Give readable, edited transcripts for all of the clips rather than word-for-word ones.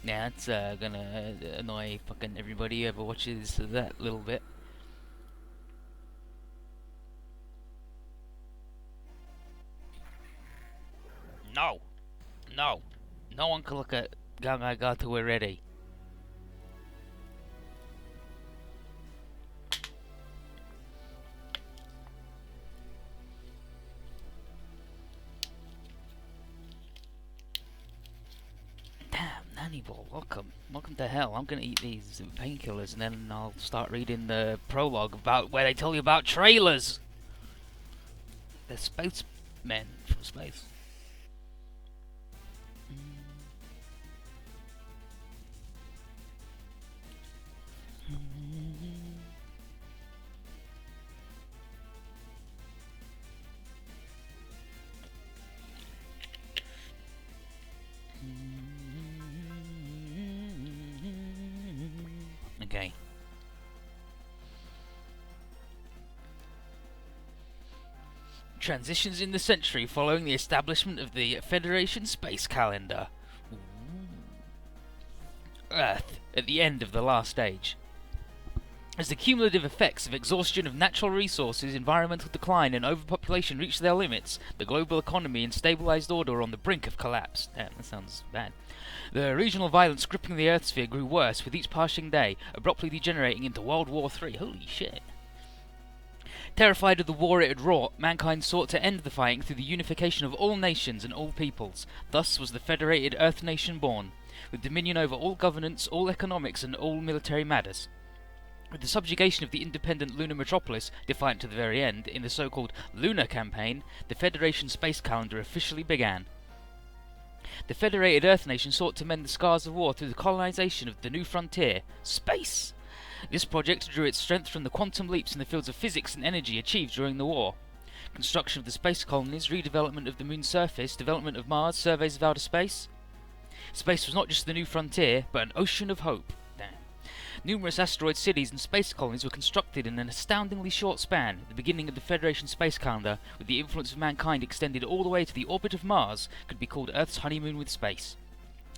Yeah, it's gonna annoy fucking everybody who ever watches that little bit. No! No! No one can look at Gangai till we're ready. Damn, Nanny Ball, welcome. Welcome to hell. I'm gonna eat these painkillers and then I'll start reading the prologue about where they tell you about trailers. They're spacemen from space. Okay. Transitions in the century following the establishment of the Federation Space Calendar. Earth at the end of the last age. As the cumulative effects of exhaustion of natural resources, environmental decline, and overpopulation reach their limits, the global economy and stabilized order are on the brink of collapse. Damn, that sounds bad. The regional violence gripping the Earth sphere grew worse with each passing day, abruptly degenerating into World War III. Holy shit. Terrified of the war it had wrought, mankind sought to end the fighting through the unification of all nations and all peoples. Thus was the Federated Earth Nation born, with dominion over all governance, all economics, and all military matters. With the subjugation of the independent lunar metropolis, defiant to the very end, in the so-called Lunar Campaign, the Federation Space Calendar officially began. The Federated Earth Nation sought to mend the scars of war through the colonization of the new frontier, space. This project drew its strength from the quantum leaps in the fields of physics and energy achieved during the war. Construction of the space colonies, redevelopment of the moon's surface, development of Mars, surveys of outer space. Space was not just the new frontier, but an ocean of hope. Numerous asteroid cities and space colonies were constructed in an astoundingly short span, the beginning of the Federation Space Calendar, with the influence of mankind extended all the way to the orbit of Mars, could be called Earth's honeymoon with space.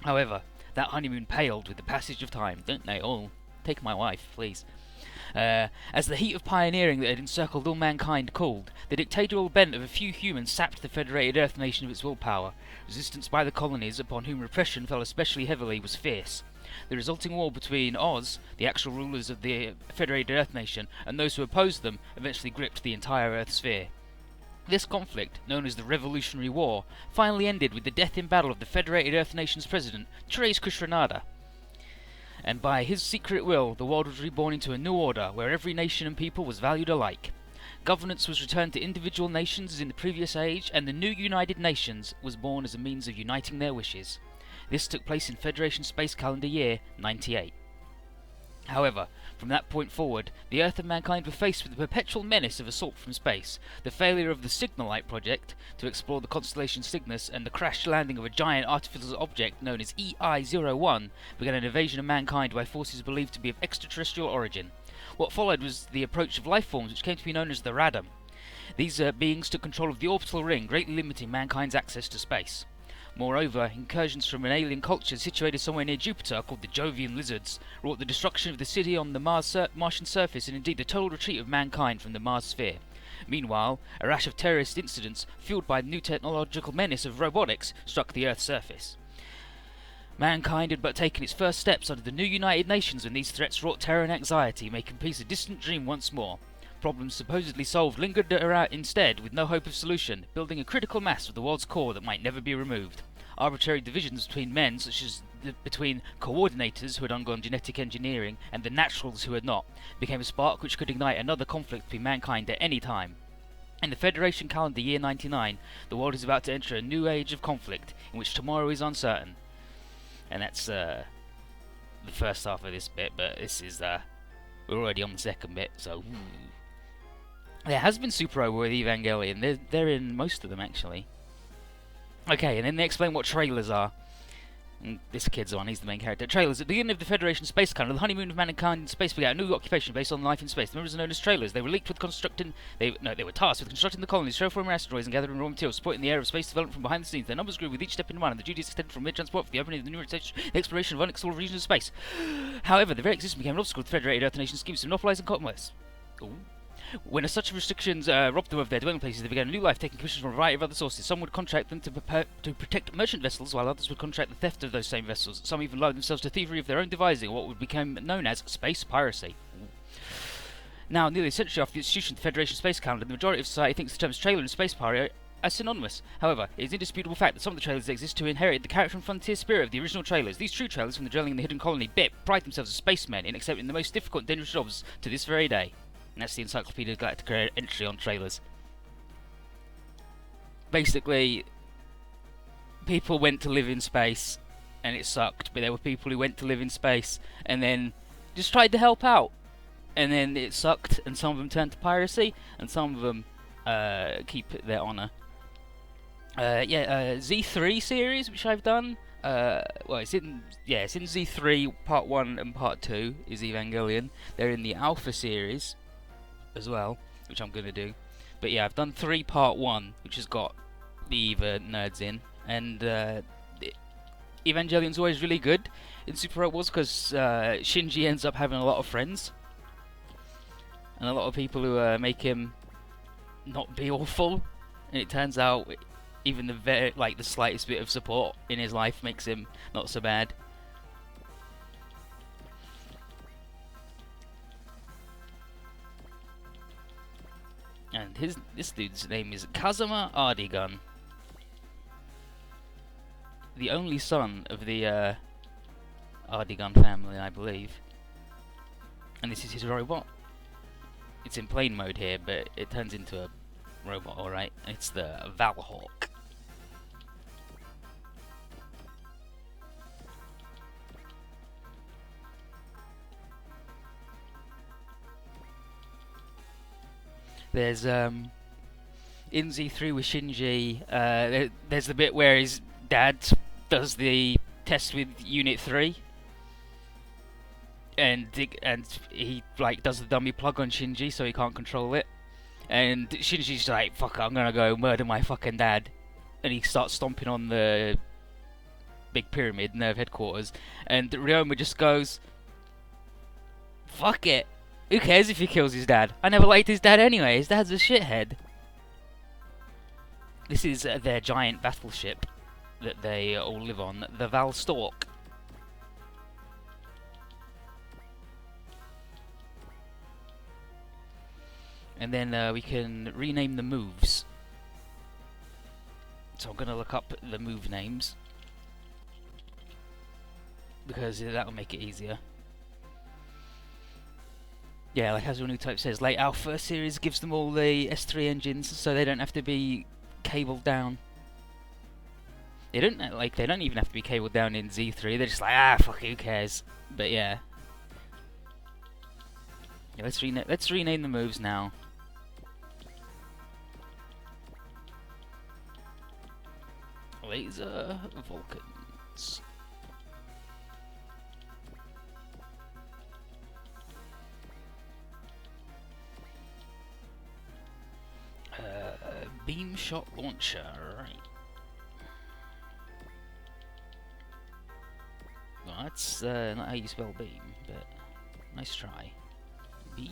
However, that honeymoon paled with the passage of time, don't they all? Take my wife, please. As the heat of pioneering that had encircled all mankind cooled, the dictatorial bent of a few humans sapped the Federated Earth Nation of its willpower. Resistance by the colonies, upon whom repression fell especially heavily, was fierce. The resulting war between Oz, the actual rulers of the Federated Earth Nation, and those who opposed them, eventually gripped the entire Earth sphere. This conflict, known as the Revolutionary War, finally ended with the death in battle of the Federated Earth Nation's president, Therese Kushranada. And by his secret will, the world was reborn into a new order, where every nation and people was valued alike. Governance was returned to individual nations as in the previous age, and the new United Nations was born as a means of uniting their wishes. This took place in Federation Space Calendar Year 98. However, from that point forward, the Earth and mankind were faced with the perpetual menace of assault from space, the failure of the Signalite project to explore the constellation Cygnus, and the crash landing of a giant artificial object known as EI-01 began an invasion of mankind by forces believed to be of extraterrestrial origin. What followed was the approach of life forms which came to be known as the Radam. These beings took control of the orbital ring, greatly limiting mankind's access to space. Moreover, incursions from an alien culture situated somewhere near Jupiter, called the Jovian Lizards, wrought the destruction of the city on the Martian surface and indeed the total retreat of mankind from the Mars sphere. Meanwhile, a rash of terrorist incidents, fueled by the new technological menace of robotics, struck the Earth's surface. Mankind had but taken its first steps under the new United Nations when these threats wrought terror and anxiety, making peace a distant dream once more. Problems supposedly solved lingered around instead, with no hope of solution, building a critical mass of the world's core that might never be removed. Arbitrary divisions between men, such as between coordinators who had undergone genetic engineering and the naturals who had not, became a spark which could ignite another conflict between mankind at any time. In the Federation Calendar Year 99, the world is about to enter a new age of conflict, in which tomorrow is uncertain. And that's the first half of this bit, but this is we're already on the second bit, so there has been Super Over with Evangelion. They're in most of them, actually. Okay, and then they explain what trailers are. And this kid's on, he's the main character. Trailers. At the beginning of the Federation space calendar, the honeymoon of mankind in space began a new occupation based on life in space. The members are known as trailers. They were linked with constructing... They were tasked with constructing the colonies, terraforming asteroids, and gathering raw materials, supporting the area of space development from behind the scenes. Their numbers grew with each step in mind, and the duties extended from mid-transport for the opening of the new the exploration of unexplored regions of space. However, the very existence became an obstacle to the Federated Earth Nation schemes to monopolize and commerce. Ooh. When such restrictions robbed them of their dwelling places, they began a new life, taking commissions from a variety of other sources. Some would contract them to protect merchant vessels, while others would contract the theft of those same vessels. Some even allowed themselves to thievery of their own devising, what would become known as space piracy. Now, nearly a century after the institution of the Federation Space Calendar, the majority of society thinks the terms trailer and space pirate are synonymous. However, it is an indisputable fact that some of the trailers exist to inherit the character and frontier spirit of the original trailers. These true trailers from the dwelling in the hidden colony BIP pride themselves as spacemen in accepting the most difficult and dangerous jobs to this very day. And that's the Encyclopedia Galactica entry on trailers. Basically, people went to live in space and it sucked, but there were people who went to live in space and then just tried to help out, and then it sucked, and some of them turned to piracy, and some of them keep their honour. Z3 series, which I've done. Well, it's in Z3 Part 1 and Part 2 is Evangelion. They're in the Alpha series as well, which I'm going to do. But yeah, I've done 3 Part 1, which has got the Eva nerds in, and Evangelion's always really good in Super Robot Wars because Shinji ends up having a lot of friends and a lot of people who make him not be awful, and it turns out even the slightest bit of support in his life makes him not so bad. And this dude's name is Kazuma Arigon, the only son of the Arigon family, I believe. And this is his robot. It's in plane mode here, but it turns into a robot, alright. It's the Valhawk. There's in Z3 with Shinji, there's the bit where his dad does the test with Unit 3, and he does the dummy plug on Shinji so he can't control it, and Shinji's like, fuck, I'm gonna go murder my fucking dad, and he starts stomping on the big pyramid, Nerve headquarters, and Ryoma just goes, fuck it. Who cares if he kills his dad? I never liked his dad anyway. His dad's a shithead. This is their giant battleship that they all live on, the Valstork. And then we can rename the moves. So I'm going to look up the move names, because that'll make it easier. Yeah, like as New Type says, late Alpha series gives them all the S3 engines, so they don't have to be cabled down. They don't even have to be cabled down in Z3. They're just like, fuck, who cares? But yeah, let's rename the moves now. Laser Vulcans. Beam shot launcher, right. Well, that's not how you spell beam, but nice try. Beam.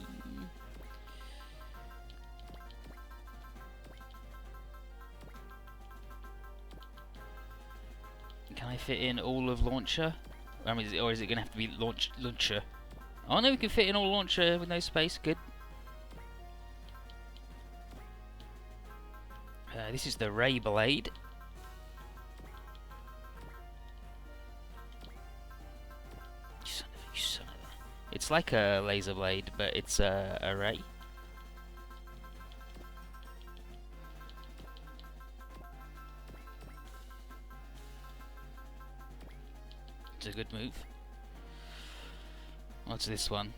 Can I fit in all of launcher? I mean, or is it going to have to be launcher? Oh no, we can fit in all launcher with no space, good. This is the Ray Blade. You son of a... It's like a laser blade, but it's a ray. It's a good move. What's this one?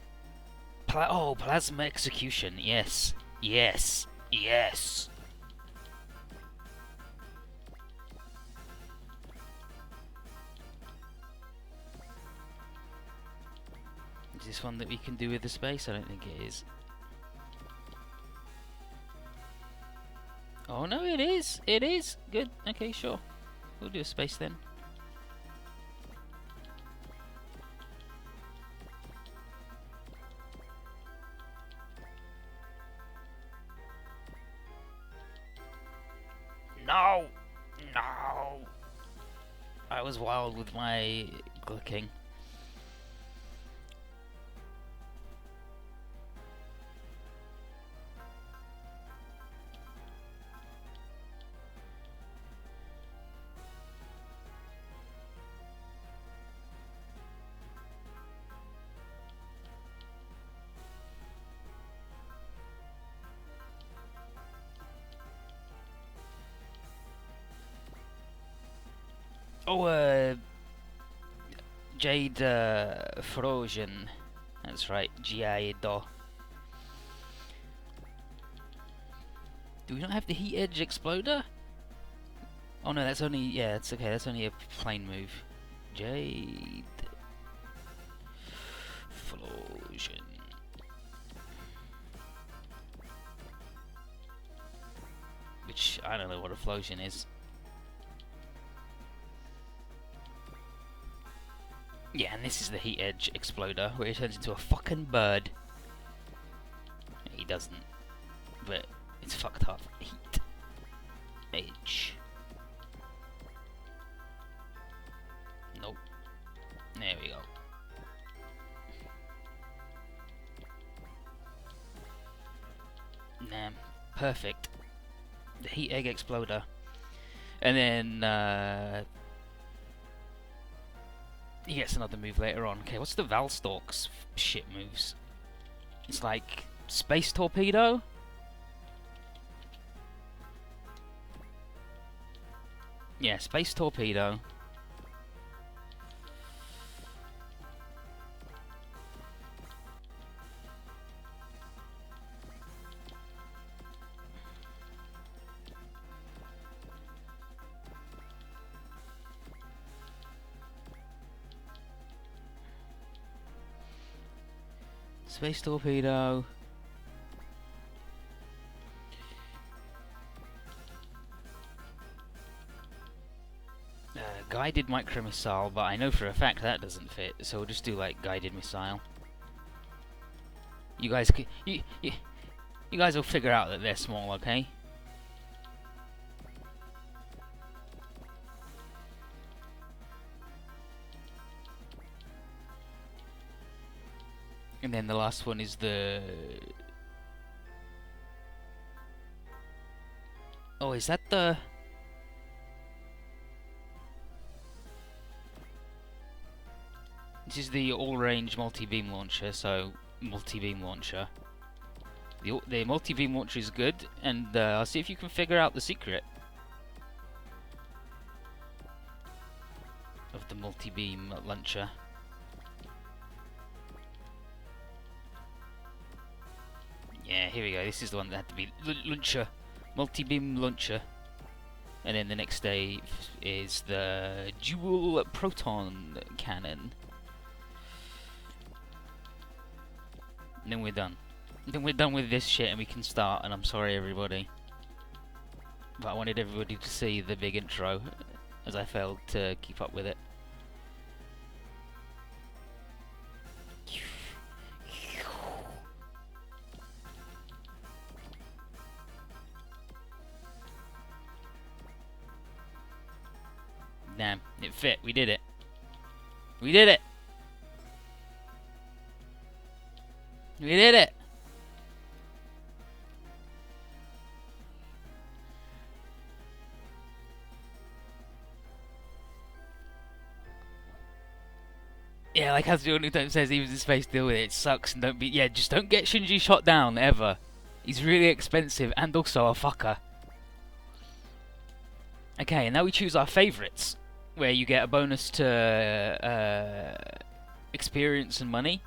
Plasma Execution. Yes. Yes. Yes. this one that we can do with the space? I don't think it is. Oh no, it is! It is! Good, okay, sure. We'll do a space then. No! No! I was wild with my clicking. Oh, Jade Frozen. That's right, Jade. Do we not have the heat edge exploder? Oh no, that's only, yeah, it's okay, that's only a plane move. Jade Frozen. Which, I don't know what a Flosion is. Yeah, and this is the heat edge exploder, where he turns into a fucking bird. He doesn't, but it's fucked up. Heat edge. Nope. There we go. Nah, perfect. The heat egg exploder. And then, he gets another move later on. Okay, what's the Valstalk's shit moves? It's like Space Torpedo? Yeah, Space Torpedo. Space Torpedo. Guided Micro Missile, but I know for a fact that doesn't fit, so we'll just do like Guided Missile. You guys, you guys will figure out that they're small, okay? And then the last one is the... Oh, is that the... This is the all-range multi-beam launcher, so multi-beam launcher. The multi-beam launcher is good, and I'll see if you can figure out the secret of the multi-beam launcher. Yeah, here we go. This is the one that had to be launcher, multi-beam launcher. And then the next stage is the dual proton cannon. And then we're done. Then we're done with this shit and we can start, and I'm sorry everybody. But I wanted everybody to see the big intro, as I failed to keep up with it. Damn, it fit. We did it. We did it. We did it. Yeah, like as the only time says, even in space, deal with it. It sucks and don't be. Yeah, just don't get Shinji shot down ever. He's really expensive and also a fucker. Okay, and now we choose our favourites, where you get a bonus to experience and money.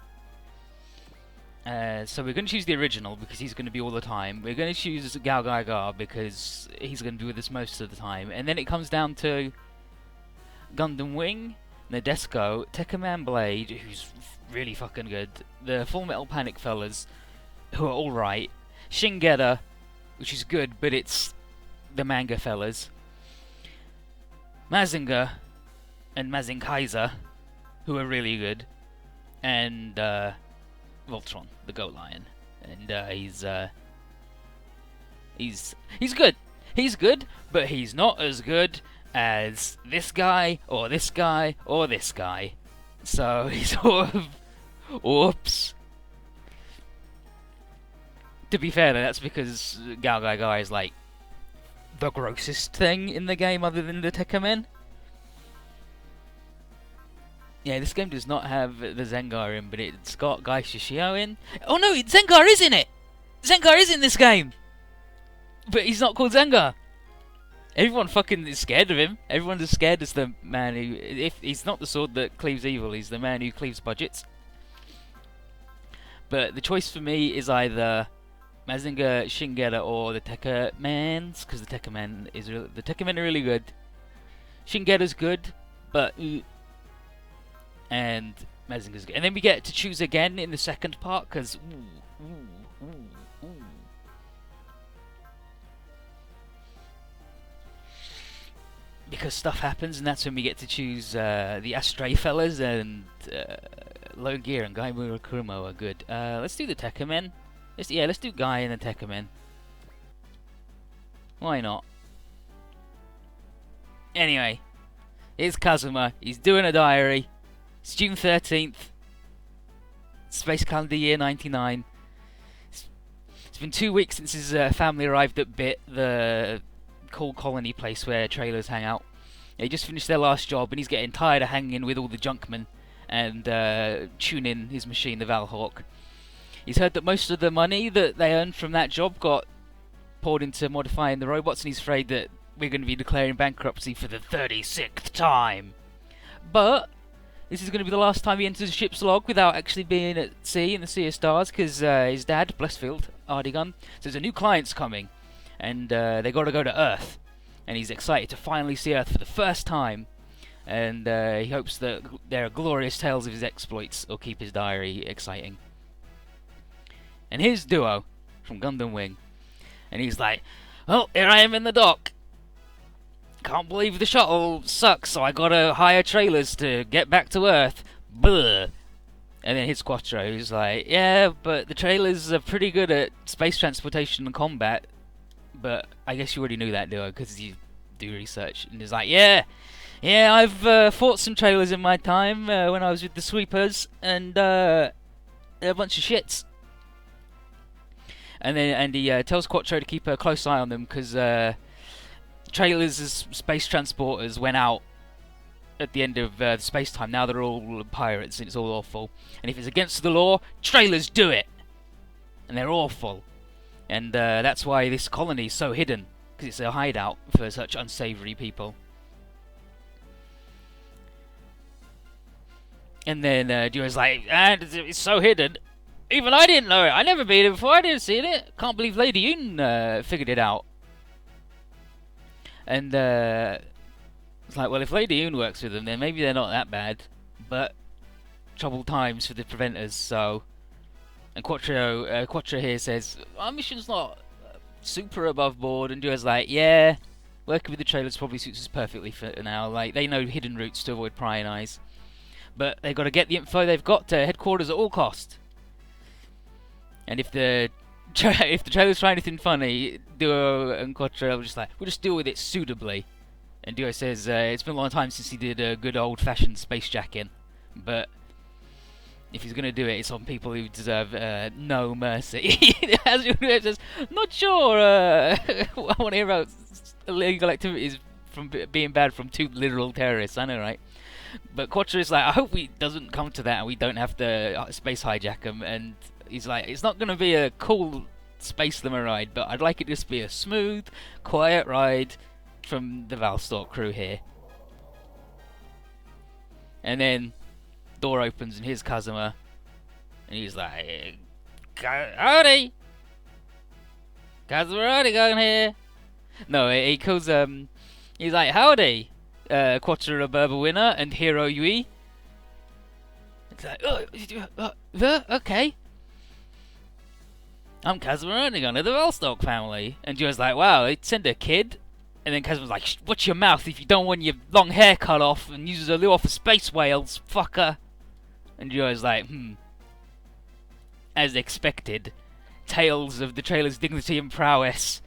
So we're going to choose the original because he's going to be all the time. We're going to choose Gal Gaigar because he's going to be with us most of the time. And then it comes down to Gundam Wing, Nesco, Teckman Blade, who's really fucking good, the Full Metal Panic fellas, who are alright, Shingeta, which is good, but it's the manga fellas, Mazinger and Mazinkaiser, who are really good, and Voltron, the Goat Lion, and he's good. He's good, but he's not as good as this guy, or this guy, or this guy. So he's sort of... Whoops. To be fair, though, that's because Galgai is like the grossest thing in the game other than the Tekkamenn. Yeah, this game does not have the Zengar in, but it's got Gai Shishio in. Oh no, Zengar is in it! Zengar is in this game! But he's not called Zengar! Everyone fucking is scared of him. Everyone's as scared as the man who... If he's not the sword that cleaves evil, he's the man who cleaves budgets. But the choice for me is either Mazinger, Shingeta, or the Tekkamenns, because the Tekkamenn are really good. Shingeta's good, but... and Mazinger's good. And then we get to choose again in the second part, because... because stuff happens, and that's when we get to choose the Astray fellas, and Low Gear and Gai Murakumo are good. Let's do the Tekkamenn. Let's do Gai and the Tekkamenn. Why not? Anyway, here's Kazuma. He's doing a diary. It's June 13th. Space calendar year 99. It's been 2 weeks since his family arrived at BIT, the cool colony place where trailers hang out. They just finished their last job, and he's getting tired of hanging with all the junkmen and tuning his machine, the Valhawk. He's heard that most of the money that they earned from that job got poured into modifying the robots, and he's afraid that we're going to be declaring bankruptcy for the 36th time. But this is going to be the last time he enters a ship's log without actually being at sea in the Sea of Stars, because his dad, Blessfield, Arigon, says a new client's coming, and they got to go to Earth. And he's excited to finally see Earth for the first time, and he hopes that there are glorious tales of his exploits will keep his diary exciting. And here's Duo from Gundam Wing, and he's like, "Oh, here I am in the dock. Can't believe the shuttle sucks, so I gotta hire trailers to get back to Earth. Blah." And then his Quattro, who's like, "Yeah, but the trailers are pretty good at space transportation and combat." But I guess you already knew that, Duo, because you do research. And he's like, yeah, I've fought some trailers in my time when I was with the Sweepers, and they're a bunch of shits. And he tells Quattro to keep a close eye on them, because trailers as space transporters went out at the end of the space time. Now they're all pirates, and it's all awful. And if it's against the law, trailers do it, and they're awful. And that's why this colony is so hidden, because it's a hideout for such unsavory people. And then Duo's like, "And it's so hidden. Even I didn't know it. I never been here before. I didn't see it. Can't believe Lady Yoon figured it out." And it's like, well, if Lady Yoon works with them, then maybe they're not that bad. But troubled times for the Preventers, so... And Quattro here says, "Our mission's not super above board," and Duo's like, "Yeah, working with the trailers probably suits us perfectly for now. Like, they know hidden routes to avoid prying eyes. But they've got to get the info they've got to headquarters at all cost. And if the trailers try anything funny, Duo and Quattro are just like, we'll just deal with it suitably." And Duo says it's been a long time since he did a good old-fashioned space jacking, but if he's going to do it, it's on people who deserve no mercy. As you says, "Not sure I want to hear about illegal activities from being bad from two literal terrorists." I know, right? But Quattro is like, "I hope we doesn't come to that and we don't have to space hijack them." And he's like, "It's not going to be a cool space limmer ride, but I'd like it just to be a smooth, quiet ride from the Valstalk crew here." And then door opens and here's Kazuma, and he's like, "Howdy, Kazuma Arigon here." No, he calls he's like, "Howdy, Quarter a Berber winner, and Hero Yui. It's like, okay. I'm Kazuma Arigon of the Velstock family. And Joe's like, wow, they'd send a kid? And then Kazuma's like, watch your mouth if you don't want your long hair cut off and uses a lure for space whales, fucker. And Joe's like, as expected, tales of the trailer's dignity and prowess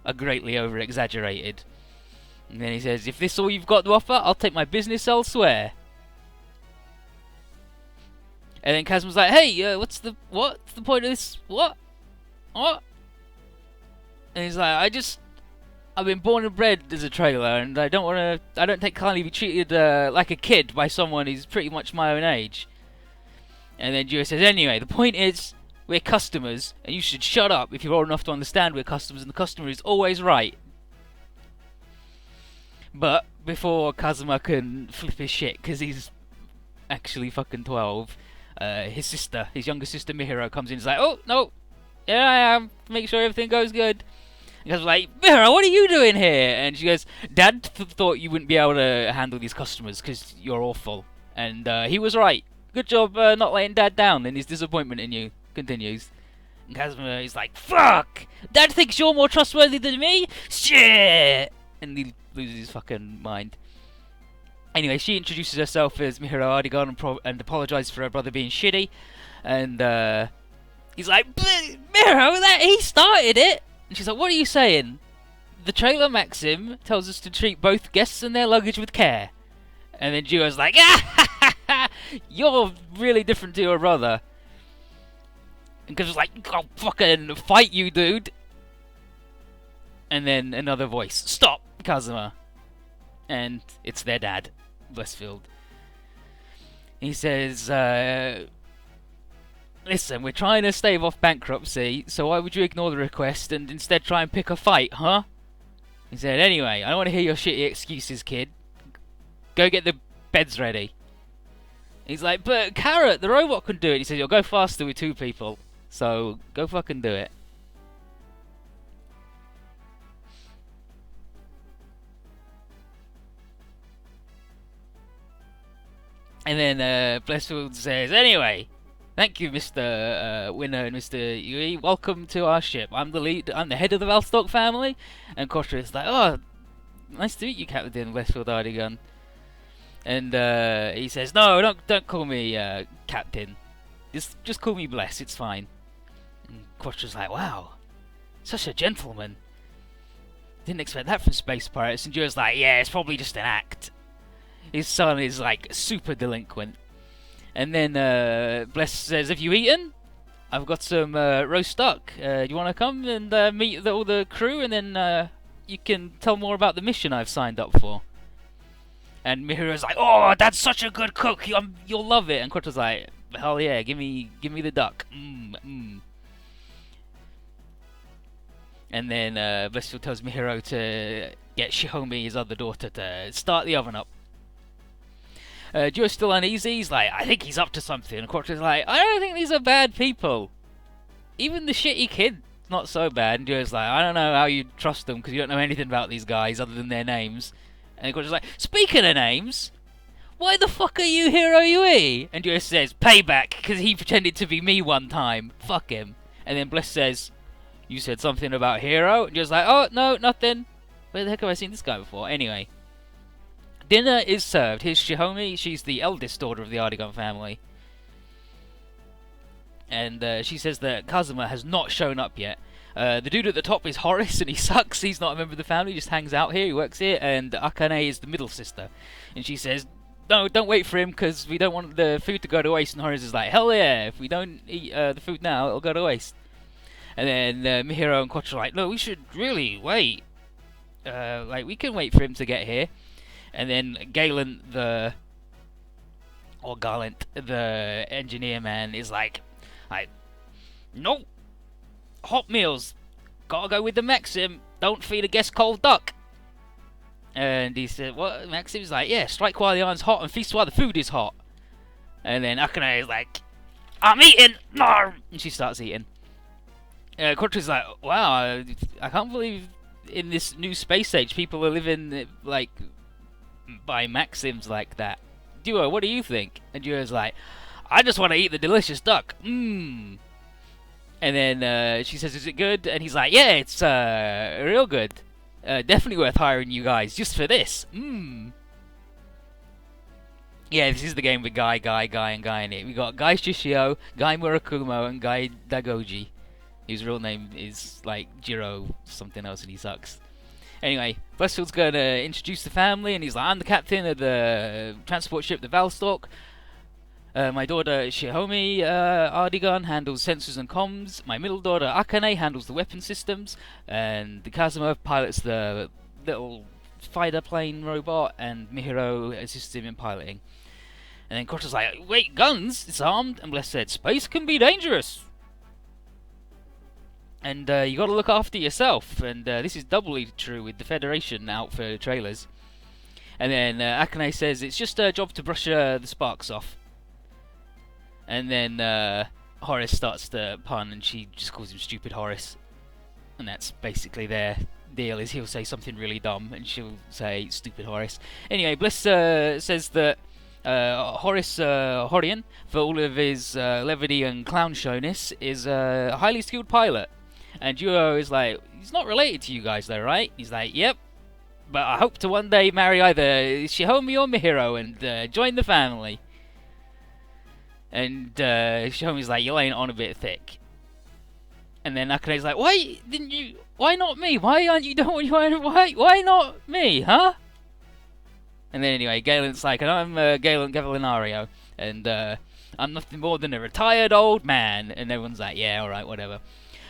are greatly over-exaggerated. And then he says, if this is all you've got to offer, I'll take my business elsewhere. And then Kazuma's like, hey, what's the point of this? What? And he's like, I've been born and bred as a trailer, and I don't take kindly to be treated like a kid by someone who's pretty much my own age. And then Jiro says, anyway, the point is, we're customers, and you should shut up if you're old enough to understand we're customers, and the customer is always right. But before Kazuma can flip his shit, because he's actually fucking 12, his younger sister Mihiro comes in and is like, oh, no, here I am, make sure everything goes good. And Kazuma's like, Mihiro, what are you doing here? And she goes, Dad thought you wouldn't be able to handle these customers because you're awful. And he was right. Good job not letting Dad down, and his disappointment in you continues. And Kazuma is like, fuck! Dad thinks you're more trustworthy than me? Shit! And he loses his fucking mind. Anyway, she introduces herself as Mihiro Arigon and apologises for her brother being shitty. And he's like, Mihiro, he started it! And she's like, what are you saying? The trailer maxim tells us to treat both guests and their luggage with care. And then Jiro's like, you're really different to your brother. And Kazuma's like, I'll fucking fight you, dude. And then another voice, stop, Kazuma. And it's their dad, Westfield. He says, listen, we're trying to stave off bankruptcy, so why would you ignore the request and instead try and pick a fight, huh? He said, anyway, I don't want to hear your shitty excuses, kid. Go get the beds ready. He's like, but Carrot, the robot can do it. He says, you'll go faster with 2 people, so go fucking do it. And then Blessfield says, anyway, thank you, Mr. Winner and Mr. Yui. Welcome to our ship. I'm the head of the Velstock family. And Kotra is like, oh, nice to meet you, Captain Westfield Arigon. And he says, no, don't call me Captain. Just call me Bless, it's fine. And Quatra's like, wow, such a gentleman. Didn't expect that from Space Pirates. And Joe's like, yeah, it's probably just an act. His son is like super delinquent. And then Bless says, have you eaten? I've got some roast duck. Do you want to come and meet all the crew? And then you can tell more about the mission I've signed up for. And Mihiro's like, oh, Dad's such a good cook. You'll love it. And Quatra's like, hell yeah, give me the duck. And then Blessfield tells Mihiro to get Shihomi, his other daughter, to start the oven up. Joe's still uneasy. He's like, I think he's up to something. And Quatra's like, I don't think these are bad people. Even the shitty kid, not so bad. And Joe's like, I don't know how you trust them because you don't know anything about these guys other than their names. And Quatra's like, speaking of names, why the fuck are you Hero Yui? And Joe says, payback, because he pretended to be me one time. Fuck him. And then Bless says, you said something about Hero? And Joe's like, oh, no, nothing. Where the heck have I seen this guy before? Anyway. Dinner is served. Here's Shihomi. She's the eldest daughter of the Arigon family. And she says that Kazuma has not shown up yet. The dude at the top is Horace, and he sucks. He's not a member of the family. He just hangs out here. He works here. And Akane is the middle sister. And she says, no, don't wait for him, because we don't want the food to go to waste. And Horace is like, hell yeah, if we don't eat the food now, it'll go to waste. And then Mihiro and Quattro are like, no, we should really wait. We can wait for him to get here. And then Gallant, the engineer man, is like, nope, hot meals, gotta go with the Maxim, don't feed a guest cold duck. And he said, what? Maxim's like, yeah, strike while the iron's hot and feast while the food is hot. And then Akane is like, I'm eating, no! And she starts eating. Quattro's like, wow, I can't believe in this new space age, people are living like by maxims like that. Duo, what do you think? And Duo's like, I just want to eat the delicious duck. Mmm. And then she says, is it good? And he's like, yeah, it's real good. Definitely worth hiring you guys just for this. Mmm. Yeah, this is the game with Guy, and Guy in it. We got Guy Shishio, Guy Murakumo, and Guy Dagoji. His real name is like Jiro something else, and he sucks. Anyway, Blessfield's going to introduce the family, and he's like, I'm the captain of the transport ship, the Valstok. My daughter Shihomi Arigon handles sensors and comms. My middle daughter Akane handles the weapon systems, and the Kazuma pilots the little fighter plane robot, and Mihiro assists him in piloting. And then Kota's like, wait, guns? It's armed? And Bless said, space can be dangerous. And you gotta look after yourself. And this is doubly true with the Federation out for trailers. And then Akane says, it's just a job to brush the sparks off. And then Horace starts to pun, and she just calls him Stupid Horace. And that's basically their deal, is he'll say something really dumb, and she'll say Stupid Horace. Anyway, Bliss says that Horace Horian, for all of his levity and clown showness, is a highly skilled pilot. And Duo is like, he's not related to you guys though, right? He's like, yep, but I hope to one day marry either Shihomi or Mihiro and join the family. And Shihomi's like, you're laying on a bit thick. And then Akane's like, why didn't you? Why not me? Why aren't you doing? Why not me? Huh? And then anyway, Galen's like, and I'm Galen Gavalinario, and I'm nothing more than a retired old man. And everyone's like, yeah, all right, whatever.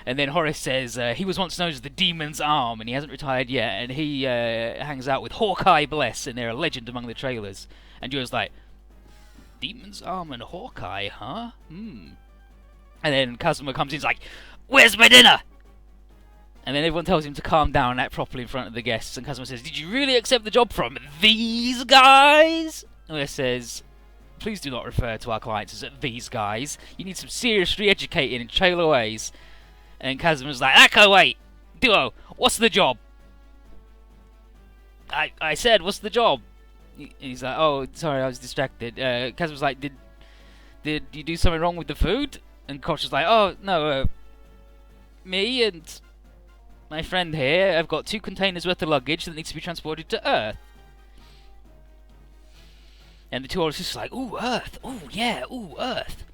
And then Horace says he was once known as the Demon's Arm, and he hasn't retired yet. And he hangs out with Hawkeye Bless, and they're a legend among the trailers. And Joe's like, Demon's Arm and Hawkeye, huh? Hmm. And then Kazuma comes in, and is like, where's my dinner? And then everyone tells him to calm down and act properly in front of the guests. And Kazuma says, did you really accept the job from these guys? And he says, please do not refer to our clients as these guys. You need some serious re-educating in trailer ways. And Kazuma's like, I can't wait. Duo, what's the job? I said, what's the job? And he's like, oh, sorry, I was distracted. Kazuma's like, did you do something wrong with the food? And Koch is like, oh, no, me and my friend here have got 2 containers worth of luggage that needs to be transported to Earth. And the 2 others just like, ooh, Earth, ooh, yeah, ooh, Earth.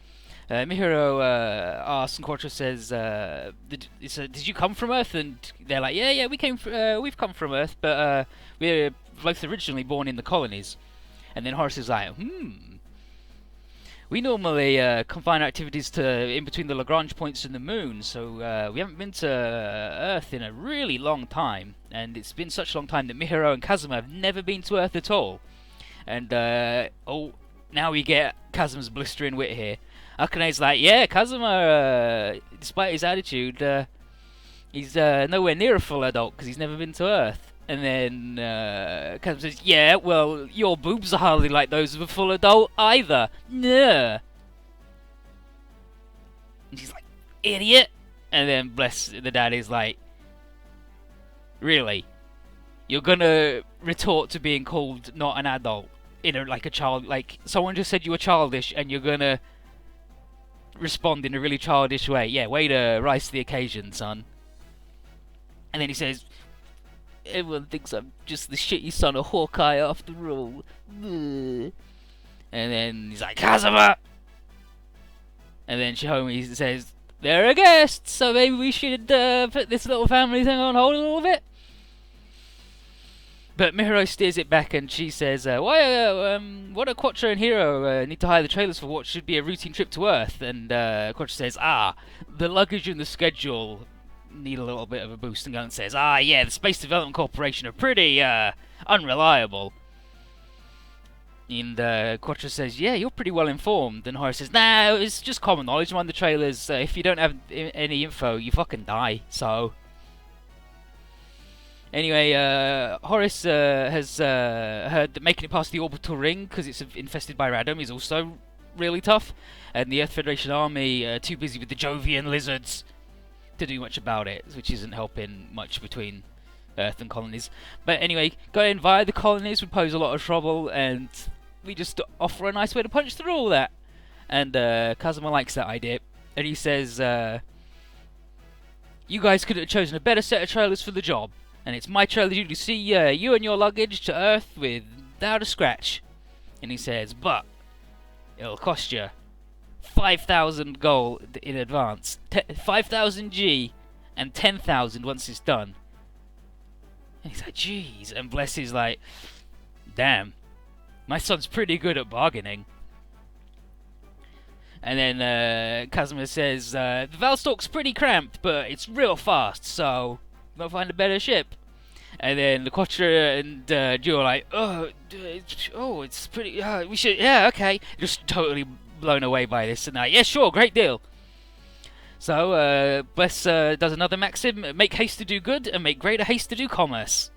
Mihiro asks, and Quattro says, did you come from Earth? And they're like, yeah, we've come from Earth, but we're both originally born in the colonies. And then Horace is like, we normally confine our activities to in between the Lagrange points and the moon, so we haven't been to Earth in a really long time. And it's been such a long time that Mihiro and Kazuma have never been to Earth at all. And, now we get Kazuma's blistering wit here. Akane's like, yeah, Kazuma, despite his attitude, he's nowhere near a full adult because he's never been to Earth. And then Kazuma says, yeah, well, your boobs are hardly like those of a full adult either. Nah. And she's like, idiot. And then Bless the dad is like, really? You're gonna retort to being called not an adult in a child, like someone just said you were childish, and you're gonna respond in a really childish way. Yeah, way to rise to the occasion, son. And then he says, everyone thinks I'm just the shitty son of Hawkeye after all. And then he's like, Kazuma! And then Shihomi says, they're a guest, so maybe we should put this little family thing on hold a little bit. But Mihiro steers it back, and she says, what do Quattro and Hiro need to hire the trailers for what should be a routine trip to Earth? And Quattro says, the luggage and the schedule need a little bit of a boost. And Gun says, yeah, the Space Development Corporation are pretty unreliable. And Quattro says, yeah, you're pretty well informed. And Horace says, nah, it's just common knowledge among the trailers. If you don't have any info, you fucking die, so... Anyway, Horace has heard that making it past the orbital ring, because it's infested by Radom, is also really tough. And the Earth Federation army are too busy with the Jovian lizards to do much about it, which isn't helping much between Earth and colonies. But anyway, going via the colonies would pose a lot of trouble, and we just offer a nice way to punch through all that. And Kazuma likes that idea, and he says, you guys could have chosen a better set of trailers for the job, and it's my trailer duty to see you and your luggage to Earth without a scratch. And he says, but it'll cost you 5,000 gold in advance, 5,000 G, and 10,000 once it's done. And he's like, jeez. And Bless is like, damn, my son's pretty good at bargaining. And then Kazuma says, the Valstalk's pretty cramped, but it's real fast, so gotta find a better ship. And then the Quattro and Duo are like, it's pretty, we should, yeah, okay. Just totally blown away by this, and like, yeah, sure, great deal. So Bless does another maxim: make haste to do good, and make greater haste to do commerce.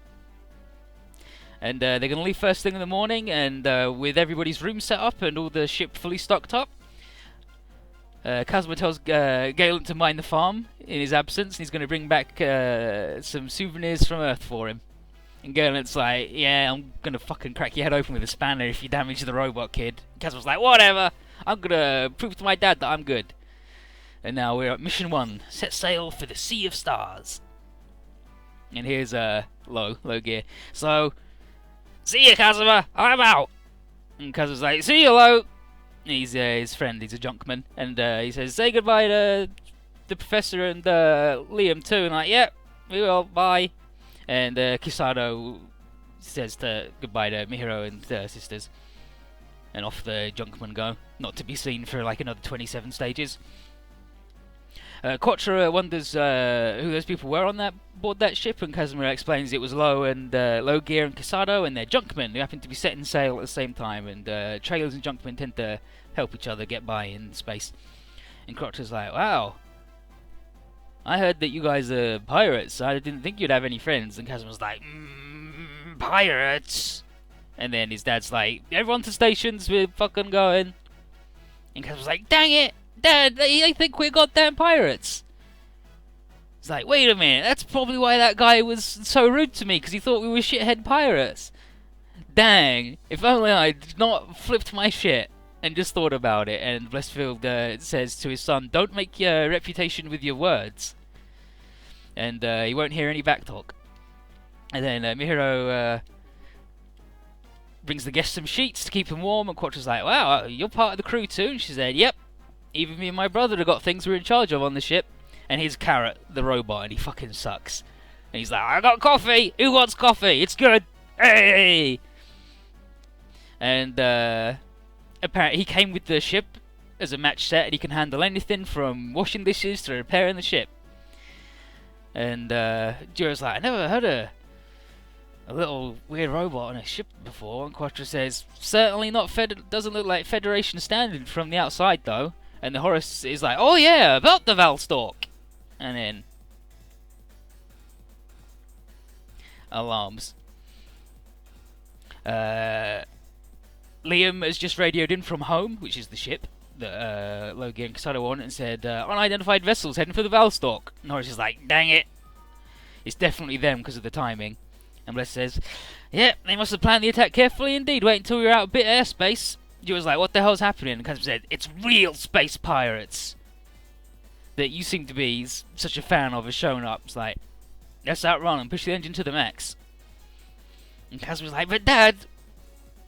And they're going to leave first thing in the morning, and with everybody's room set up and all the ship fully stocked up, Kazuma tells Galen to mind the farm in his absence, and he's going to bring back some souvenirs from Earth for him. And Galen's like, yeah, I'm going to fucking crack your head open with a spanner if you damage the robot kid. Kazuma's like, whatever, I'm going to prove to my dad that I'm good. And now we're at mission 1, set sail for the Sea of Stars. And here's low gear. So, see ya, Kazuma, I'm out. And Kazuma's like, see ya, Low. He's his friend, he's a junkman, and he says, say goodbye to the professor and Liam too, and like, yep, we will, bye. And Kisado says goodbye to Mihiro and sisters, and off the junkmen go, not to be seen for like another 27 stages. Quattro wonders who those people were on board that ship, and Kazuma explains it was Low Gear and Kisado and their junkmen who happened to be setting sail at the same time, and trailers and junkmen tend to help each other get by in space. And Quattro's like, wow, I heard that you guys are pirates, I didn't think you'd have any friends. And Kazuma's like, pirates? And then his dad's like, everyone to stations, we're fucking going. And Kazuma's like, dang it, Dad, they think we're goddamn pirates. He's like, wait a minute, that's probably why that guy was so rude to me, because he thought we were shithead pirates. Dang, if only I'd not flipped my shit and just thought about it. And Blessfield says to his son, don't make your reputation with your words. And he won't hear any backtalk. And then Mihiro brings the guests some sheets to keep them warm, and Quattro's like, wow, you're part of the crew too? And she said, yep. Even me and my brother have got things we're in charge of on the ship. And here's Carrot, the robot, and he fucking sucks. And he's like, I got coffee! Who wants coffee? It's good! Hey! And apparently he came with the ship as a match set, and he can handle anything from washing dishes to repairing the ship. And Jiro's like, I never heard a little weird robot on a ship before. And Quattro says, certainly not doesn't look like Federation standard from the outside though. And the Horace is like, oh yeah, about the Valstalk. And then alarms. Liam has just radioed in from home, which is the ship that Logie and Casado on, and said, unidentified vessels heading for the Valstalk. And Horace is like, dang it. It's definitely them because of the timing. And Bless says, yep, they must have planned the attack carefully indeed. Wait until we're out a bit of airspace. He was like, what the hell's happening? And Kazuma said, it's real space pirates that you seem to be such a fan of has shown up. It's like, let's outrun and push the engine to the max. And Kazuma's like, but Dad,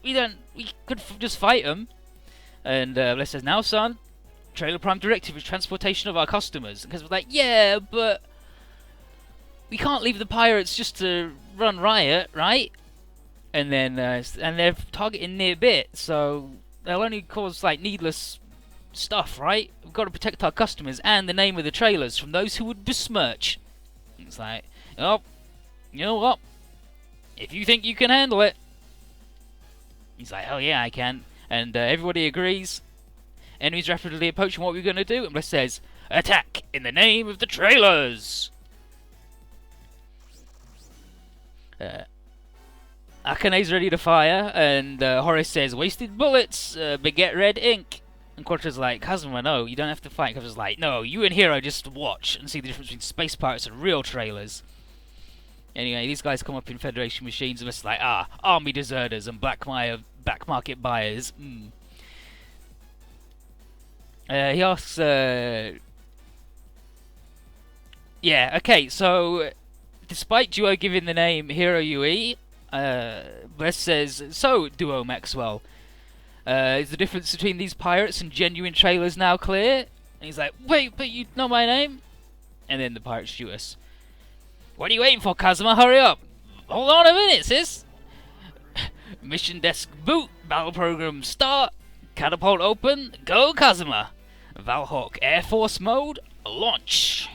we could just fight them. And Bless says, now son, Trailer Prime Directive is transportation of our customers. And Kazuma's like, yeah, but we can't leave the pirates just to run riot, right? And then, and they're targeting near bit, so they'll only cause like needless stuff, right? We've got to protect our customers and the name of the trailers from those who would besmirch. And it's like, oh, you know what? If you think you can handle it. He's like, oh yeah, I can. And everybody agrees. Enemies rapidly approaching, what we're going to do. And Bless says, attack in the name of the trailers. Akane's ready to fire, and Horace says, wasted bullets, beget red ink. And Quattro's like, Kazuma, no, you don't have to fight. Kazuma's like, no, you and Hero just watch and see the difference between space pirates and real trailers. Anyway, these guys come up in Federation machines and it's like, army deserters and black market buyers. He asks, yeah, okay, so despite Duo giving the name Hero UE, Bless says, so, Duo Maxwell, is the difference between these pirates and genuine trailers now clear? And he's like, wait, but you know my name? And then the pirates shoot us. What are you waiting for, Kazuma? Hurry up! Hold on a minute, sis! Mission desk boot, battle program start, catapult open, go Kazuma! Valhawk Air Force mode, launch!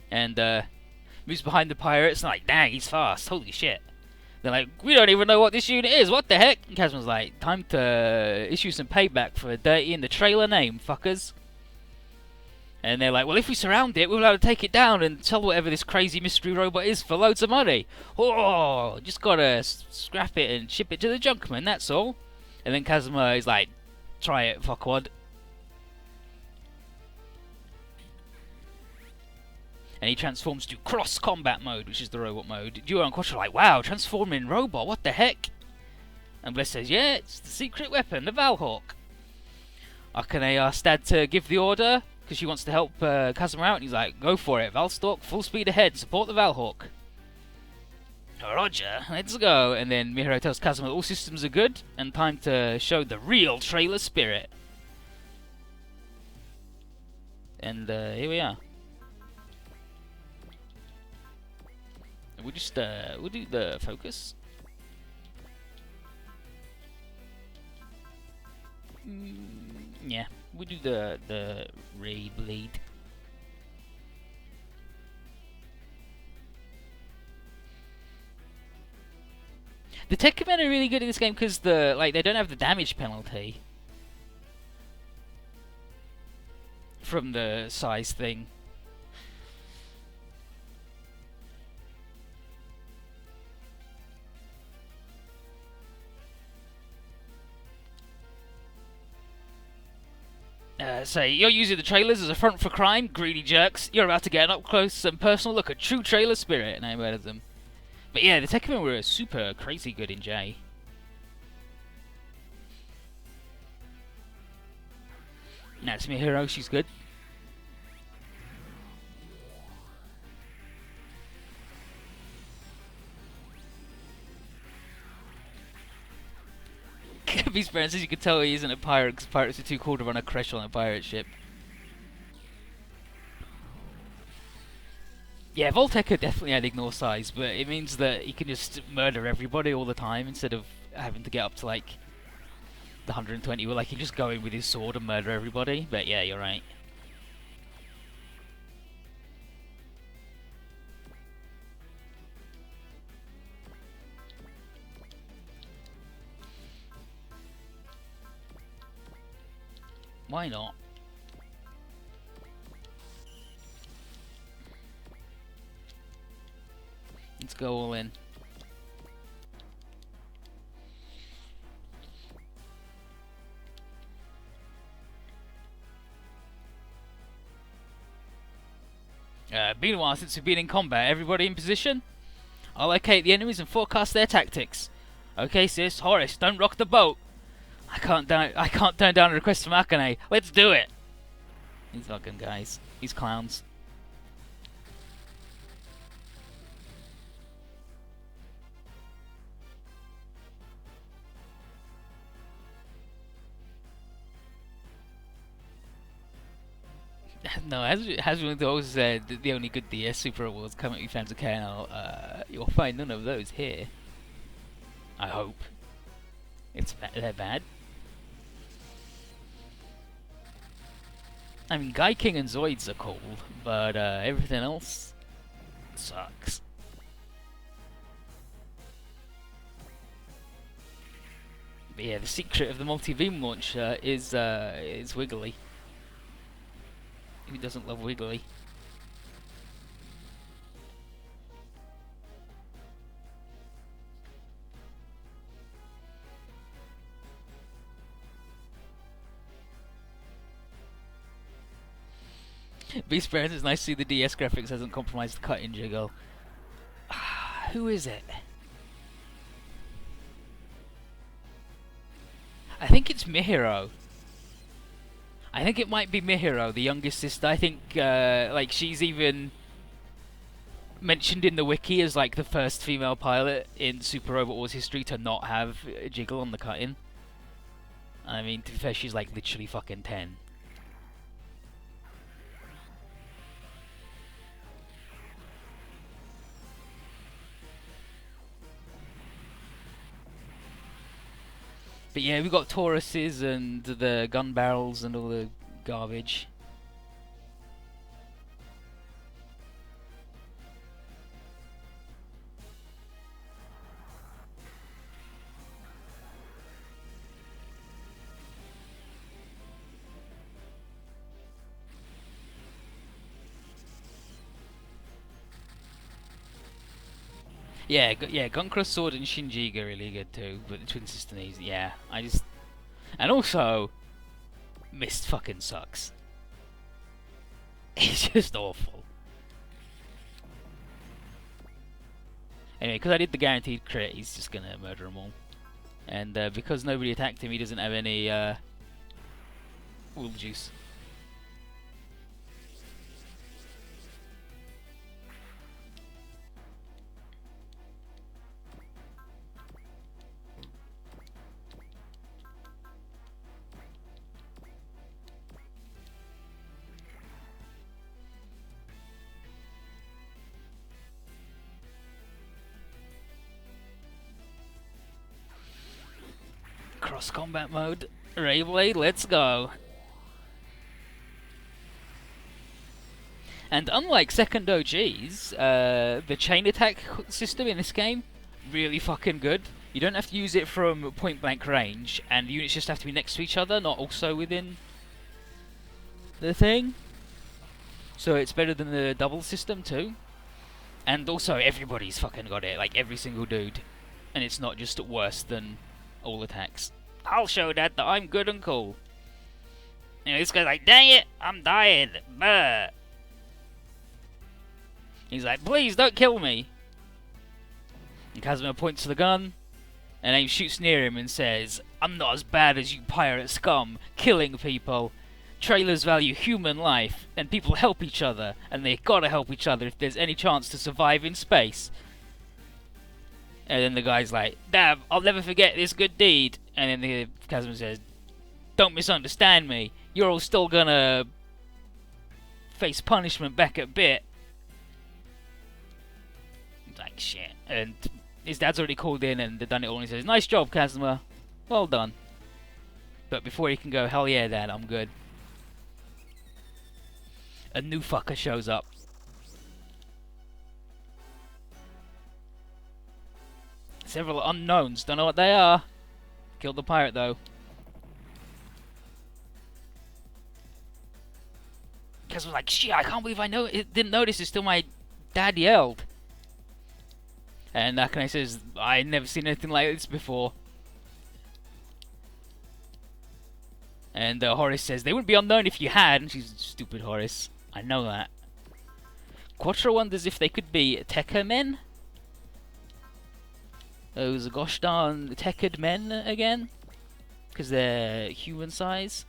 And, moves behind the pirates and like, dang, he's fast, holy shit. They're like, we don't even know what this unit is, what the heck? And Kazuma's like, time to issue some payback for dirty in the trailer name, fuckers. And they're like, well, if we surround it, we'll be able to take it down and sell whatever this crazy mystery robot is for loads of money. Oh, just gotta scrap it and ship it to the junkman, that's all. And then Kazuma is like, try it, fuckwad. And he transforms to cross-combat mode, which is the robot mode. Duo and Quattro are like, wow, transforming robot, what the heck? And Bliss says, yeah, it's the secret weapon, the Valhawk. Akane asks Dad to give the order, because she wants to help Kazuma out, and he's like, go for it, Valstalk, full speed ahead, support the Valhawk. Roger, let's go. And then Miharu tells Kazuma all systems are good, and time to show the real trailer spirit. And here we are. We'll just, we'll do the focus. Yeah, we'll do the ray blade. The Teckman are really good in this game because they don't have the damage penalty from the size thing. So you're using the trailers as a front for crime, greedy jerks. You're about to get an up-close and personal look at true trailer spirit, and I murdered them. But yeah, the Teckman were super crazy good in J. That's Miharu, she's good. Beast Baron says you can tell he isn't a pirate because pirates are too cool to run a crash on a pirate ship. Yeah, Voltec are definitely at ignore size, but it means that he can just murder everybody all the time instead of having to get up to like the 120 where like he can just go in with his sword and murder everybody. But yeah, you're right. Why not? Let's go all in. Been a while since we've been in combat. Everybody in position? I'll locate the enemies and forecast their tactics. Okay, sis. Horace, don't rock the boat. I can't turn down a request from Akane. Let's do it. These fucking guys. These clowns. No, as we always said, the only good DS Super Awards come at you fans of KNL. You'll find none of those here. I hope. They're bad. I mean, Guy King and Zoids are cool, but everything else sucks. But yeah, the secret of the multi-beam launcher is Wiggly. Who doesn't love Wiggly? Beast Parents, it's nice to see the DS graphics hasn't compromised the cut-in jiggle. Who is it? I think it's Mihiro. I think it might be Mihiro, the youngest sister. I think, like, she's even mentioned in the wiki as, like, the first female pilot in Super Robot Wars history to not have a jiggle on the cut-in. I mean, to be fair, she's, like, literally fucking 10. But yeah, we've got Tauruses and the gun barrels and all the garbage. Yeah, Guncross Sword and Shinjiga are really good too, but the Twin Sister Knees, yeah, and also, Mist fucking sucks. It's just awful. Anyway, because I did the guaranteed crit, he's just gonna murder them all. And because nobody attacked him, he doesn't have any wool juice. Cross combat mode. Ray Blade, let's go. And unlike second OGs, the chain attack system in this game, really fucking good. You don't have to use it from point blank range, and the units just have to be next to each other, not also within the thing. So it's better than the double system too. And also everybody's fucking got it, like every single dude. And it's not just worse than all attacks. I'll show Dad that I'm good and cool. You know, this guy's like, dang it, I'm dying. Buh. He's like, please don't kill me. And Kazuma points to the gun, and Aim shoots near him and says, I'm not as bad as you pirate scum, killing people. Trailers value human life, and people help each other, and they gotta help each other if there's any chance to survive in space. And then the guy's like, damn, I'll never forget this good deed. And then the Kazuma says, don't misunderstand me. You're all still gonna face punishment back at bit. He's like, shit. And his dad's already called in and they've done it all. And he says, nice job, Kazuma. Well done. But before he can go, hell yeah, Dad, I'm good. A new fucker shows up. Several unknowns, don't know what they are. Killed the pirate though. Because was like, shit, I can't believe didn't notice it's till my dad yelled. And Nakane says, I never seen anything like this before. And Horace says, they wouldn't be unknown if you had. And she's, stupid Horace. I know that. Quattro wonders if they could be Tekka men. Those gosh darn Tekked men again. Because they're human size.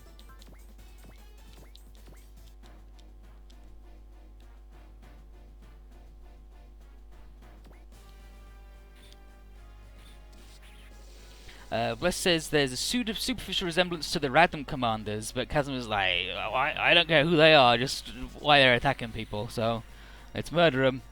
Bless says there's a superficial resemblance to the Radom commanders, but Kazuma's like, oh, I don't care who they are, just why they're attacking people, so let's murder them.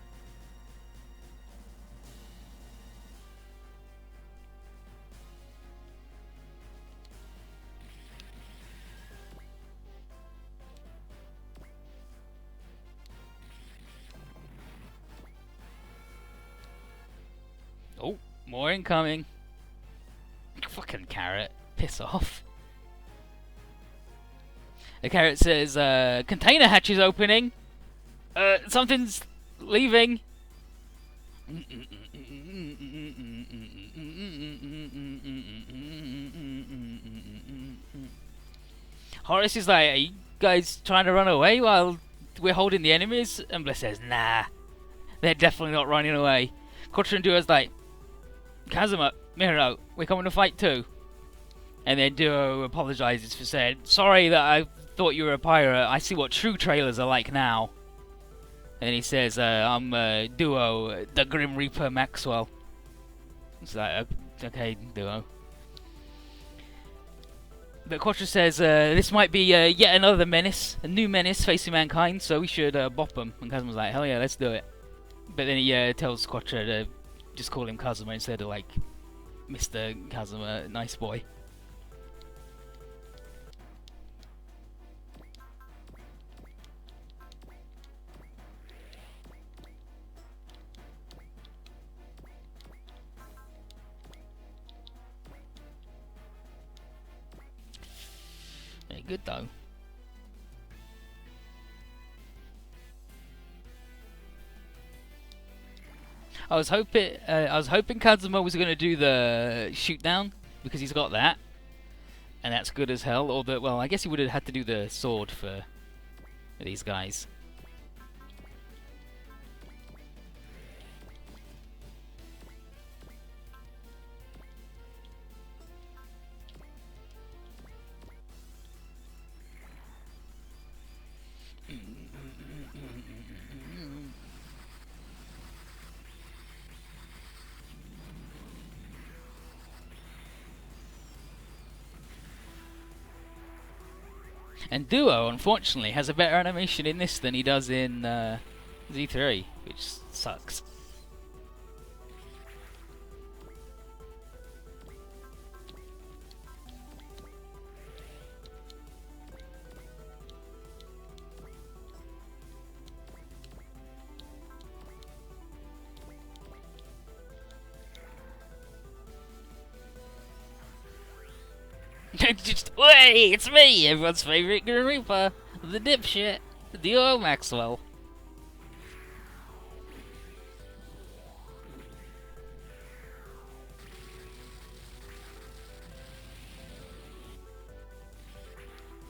Oh, more incoming. Fucking carrot. Piss off. The carrot says, container hatch is opening. Something's leaving. Horace is like, are you guys trying to run away while we're holding the enemies? And Bliss says, nah, they're definitely not running away. Quattro and Duo's like, Kazuma, Miro, we're coming to fight too. And then Duo apologizes for saying, sorry that I thought you were a pirate. I see what true trailers are like now. And he says, I'm Duo, the Grim Reaper Maxwell. It's like, okay, Duo. But Quattro says, this might be yet another menace, a new menace facing mankind, so we should bop them. And Kazuma's like, hell yeah, let's do it. But then he tells Quattro to just call him Kazuma instead of, like, Mr. Kazuma, nice boy. Very good though. I was hoping Kazuma was going to do the shoot down because he's got that, and that's good as hell. Or the, well, I guess he would have had to do the sword for these guys. And Duo, unfortunately, has a better animation in this than he does in Z3, which sucks. Just, hey, it's me, everyone's favourite Grim Reaper, the dipshit, Duo Maxwell.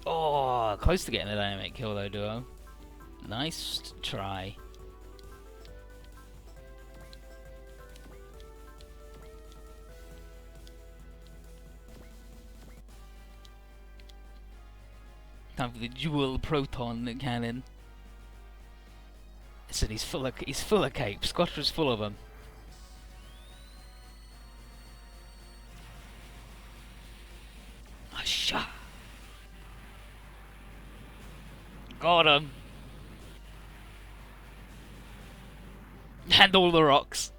Oh, close to getting the dynamic kill though, Duo. Nice try. Time for the dual proton cannon. Listen, he's full of capes. Quattro's full of them. A shot. Got him. And all the rocks.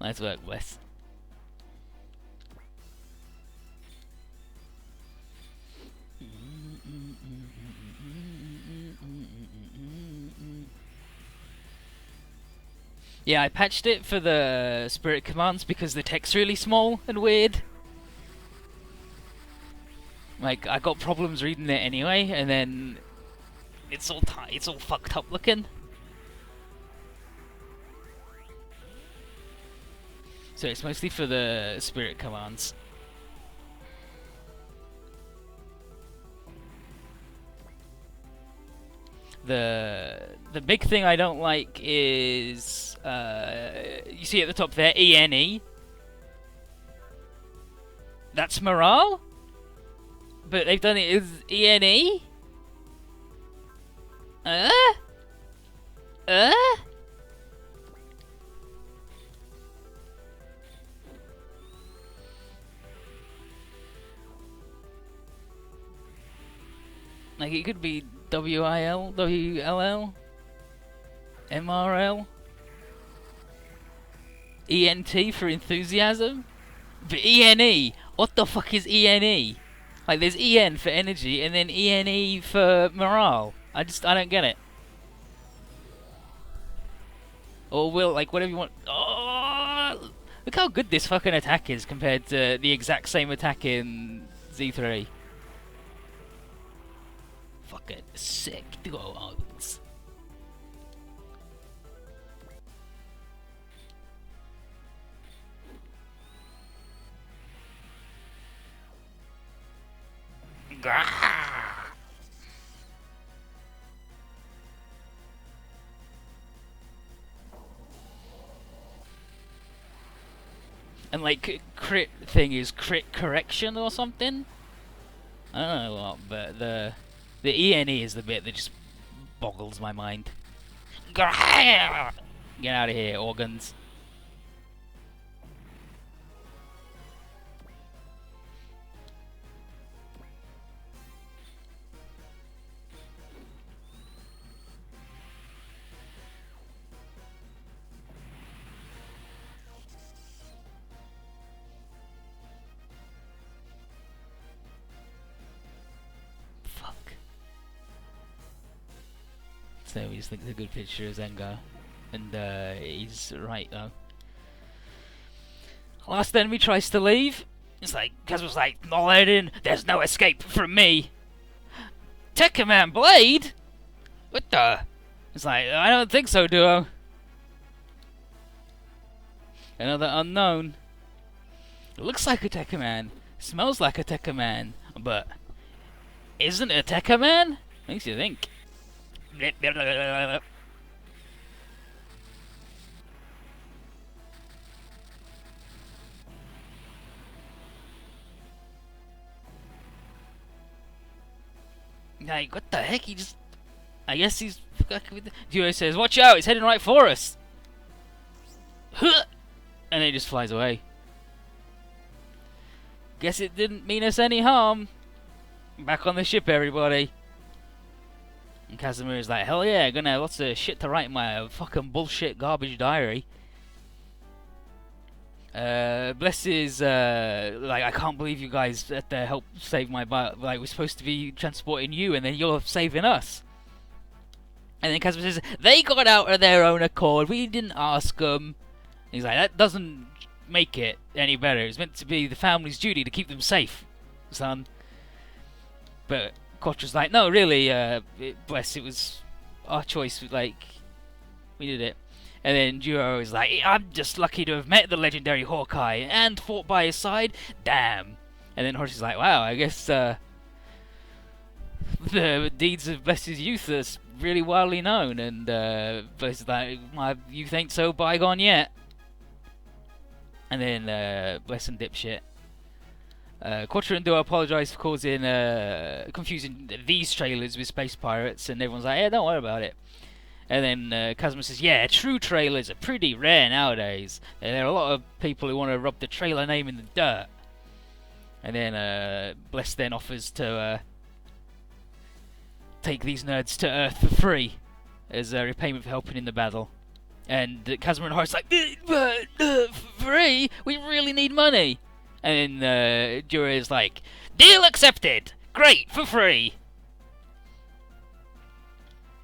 Nice work, Wes. Yeah, I patched it for the spirit commands because the text's really small and weird. Like, I got problems reading it anyway, and then it's all fucked up looking. So it's mostly for the spirit commands. The big thing I don't like is you see at the top there, ENE. That's morale, but they've done it as ENE. Like it could be WIL, WLL, MRL, ENT for enthusiasm, but ENE. What the fuck is ENE? Like there's EN for energy and then ENE for morale. I don't get it. Or will, like, whatever you want. Oh, look how good this fucking attack is compared to the exact same attack in Z3. Fucking sick duos. And like crit thing is crit correction or something. I don't know what, but the ENE is the bit that just boggles my mind. Get out of here, organs. So we just think it's a good picture of Zengar. And he's right though. Last enemy tries to leave. It's like, Kazma's like, not let in, there's no escape from me. Teckman Blade? What the? It's like, I don't think so, Duo. Another unknown. It looks like a Teckman. Smells like a Teckman. But isn't it a Teckman? Makes you think. Like, what the heck? He just... I guess he's... Duo says, watch out, he's heading right for us. And then he just flies away. Guess it didn't mean us any harm. Back on the ship, everybody. And Casimir is like, hell yeah, gonna have lots of shit to write in my fucking bullshit garbage diary. Bless is like, I can't believe you guys had to help save my bio. Like, we're supposed to be transporting you, and then you're saving us. And then Casimir says, they got out of their own accord. We didn't ask them. He's like, that doesn't make it any better. It's meant to be the family's duty to keep them safe, son. But Quattro's like, no, really, Bless, it was our choice. Like, we did it. And then Duo is like, I'm just lucky to have met the legendary Hawkeye and fought by his side. Damn. And then Horse is like, wow, I guess the deeds of Bless's youth are really widely known. And Bless is like, my youth ain't so bygone yet. And then Bless and Dipshit. Quattro and Duo apologise for causing confusing these trailers with space pirates, and everyone's like, yeah, don't worry about it. And then Kazuma says, yeah, true trailers are pretty rare nowadays. There are a lot of people who want to rub the trailer name in the dirt. And then Bless then offers to take these nerds to Earth for free as a repayment for helping in the battle. And Kazuma and Horace like, free? We really need money. And then Jura is like, deal accepted! Great, for free!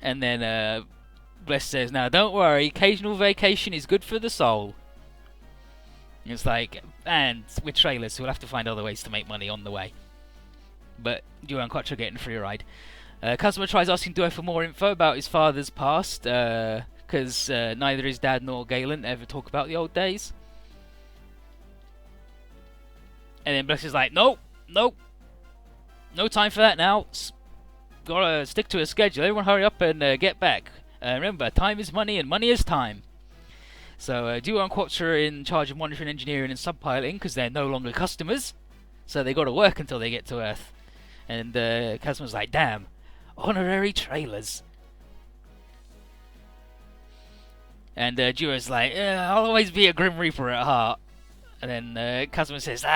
And then Bless says, now don't worry, occasional vacation is good for the soul. And it's like, and with trailers, so we'll have to find other ways to make money on the way. But Jura and Quattro get in a free ride. Kazuma tries asking Duo for more info about his father's past, because neither his dad nor Galen ever talk about the old days. And then Bless is like, nope, no time for that now. Gotta stick to a schedule. Everyone hurry up and get back. Remember, time is money and money is time. So Duo and Quattro are in charge of monitoring, engineering and subpiloting because they're no longer customers. So they gotta work until they get to Earth. And Kazuma's like, damn, honorary trailers. And Duo's like, I'll always be a Grim Reaper at heart. And then Kazuma says,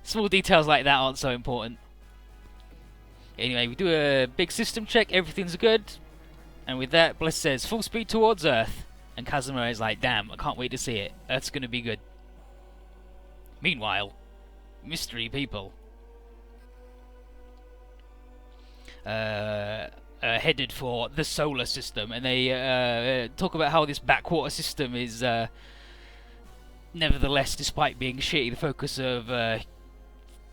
small details like that aren't so important. Anyway, we do a big system check, everything's good. And with that, Bless says, full speed towards Earth. And Kazuma is like, damn, I can't wait to see it. Earth's gonna be good. Meanwhile, mystery people headed for the solar system. And they talk about how this backwater system is... nevertheless, despite being shitty, the focus of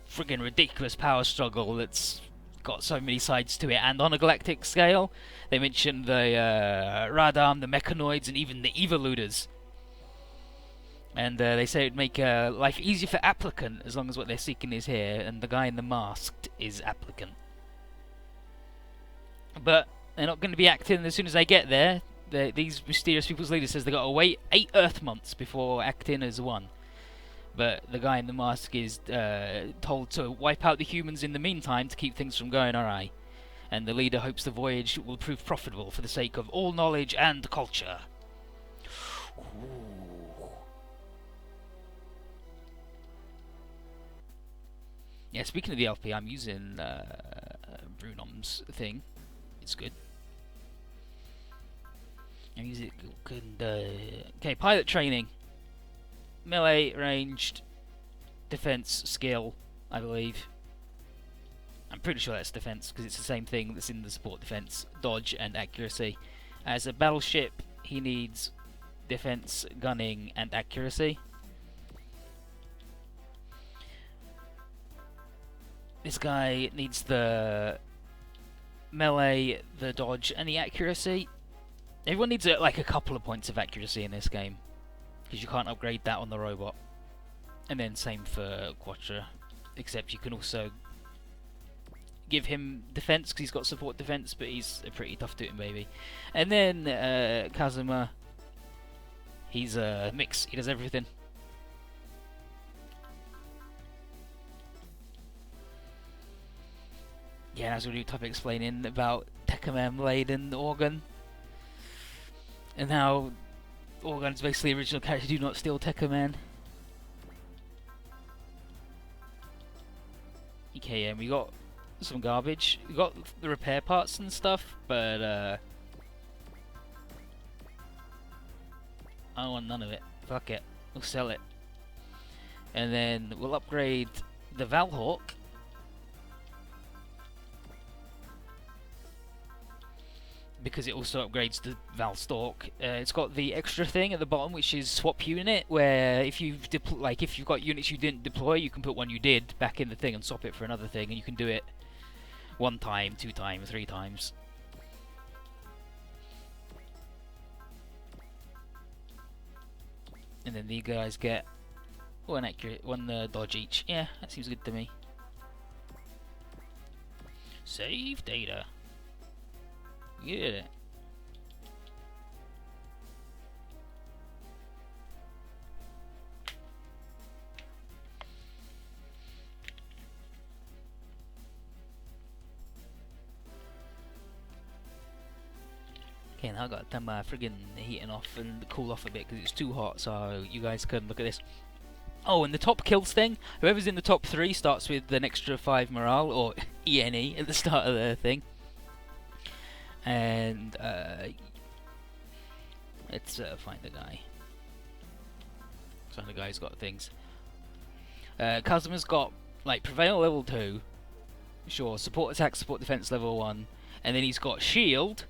friggin' ridiculous power struggle that's got so many sides to it. And on a galactic scale, they mention the Radam, the Mechanoids, and even the Evoluders. And they say it'd make life easier for Applicant, as long as what they're seeking is here, and the guy in the masked is Applicant. But they're not going to be acting as soon as they get there. These mysterious people's leader says they've got to wait 8 Earth months before acting as one. but the guy in the mask is told to wipe out the humans in the meantime to keep things from going awry. And the leader hopes the voyage will prove profitable for the sake of all knowledge and culture. Ooh. Yeah, speaking of the LP, I'm using Brunom's thing. It's good. I use it good. Okay, pilot training. Melee, ranged, defense, skill, I believe. I'm pretty sure that's defense because it's the same thing that's in the support defense, dodge and accuracy. As a battleship, he needs defense, gunning, and accuracy. This guy needs the melee, the dodge, and the accuracy. Everyone needs like a couple of points of accuracy in this game, because you can't upgrade that on the robot. And then same for Quattro, except you can also give him defense because he's got support defense, but he's a pretty tough tooting baby. And then Kazuma, he's a mix. He does everything. Yeah, I was going to do topic explaining about Teckman Blade and Arigon, and how Arigon's basically the original character. Do not steal Teckman. Okay, yeah, we got some garbage. We got the repair parts and stuff, but I don't want none of it. Fuck it, we'll sell it, and then we'll upgrade the Valhawk. Because it also upgrades the Valstalk. It's got the extra thing at the bottom, which is swap unit, where if you've if you've got units you didn't deploy, you can put one you did back in the thing and swap it for another thing, and you can do it 1 time, 2 times, 3 times. And then these guys get one dodge each. Yeah, that seems good to me. Save data. You did it. Okay, now I got to my friggin' heating off and cool off a bit because it's too hot, so you guys can look at this. Oh, and the top kills thing, whoever's in the top 3 starts with an extra 5 morale, or ENE, at the start of the thing. And let's find the guy. So the guy's got things. Kazuma's got like Prevail level 2, sure, support attack, support defense level 1, and then he's got shield.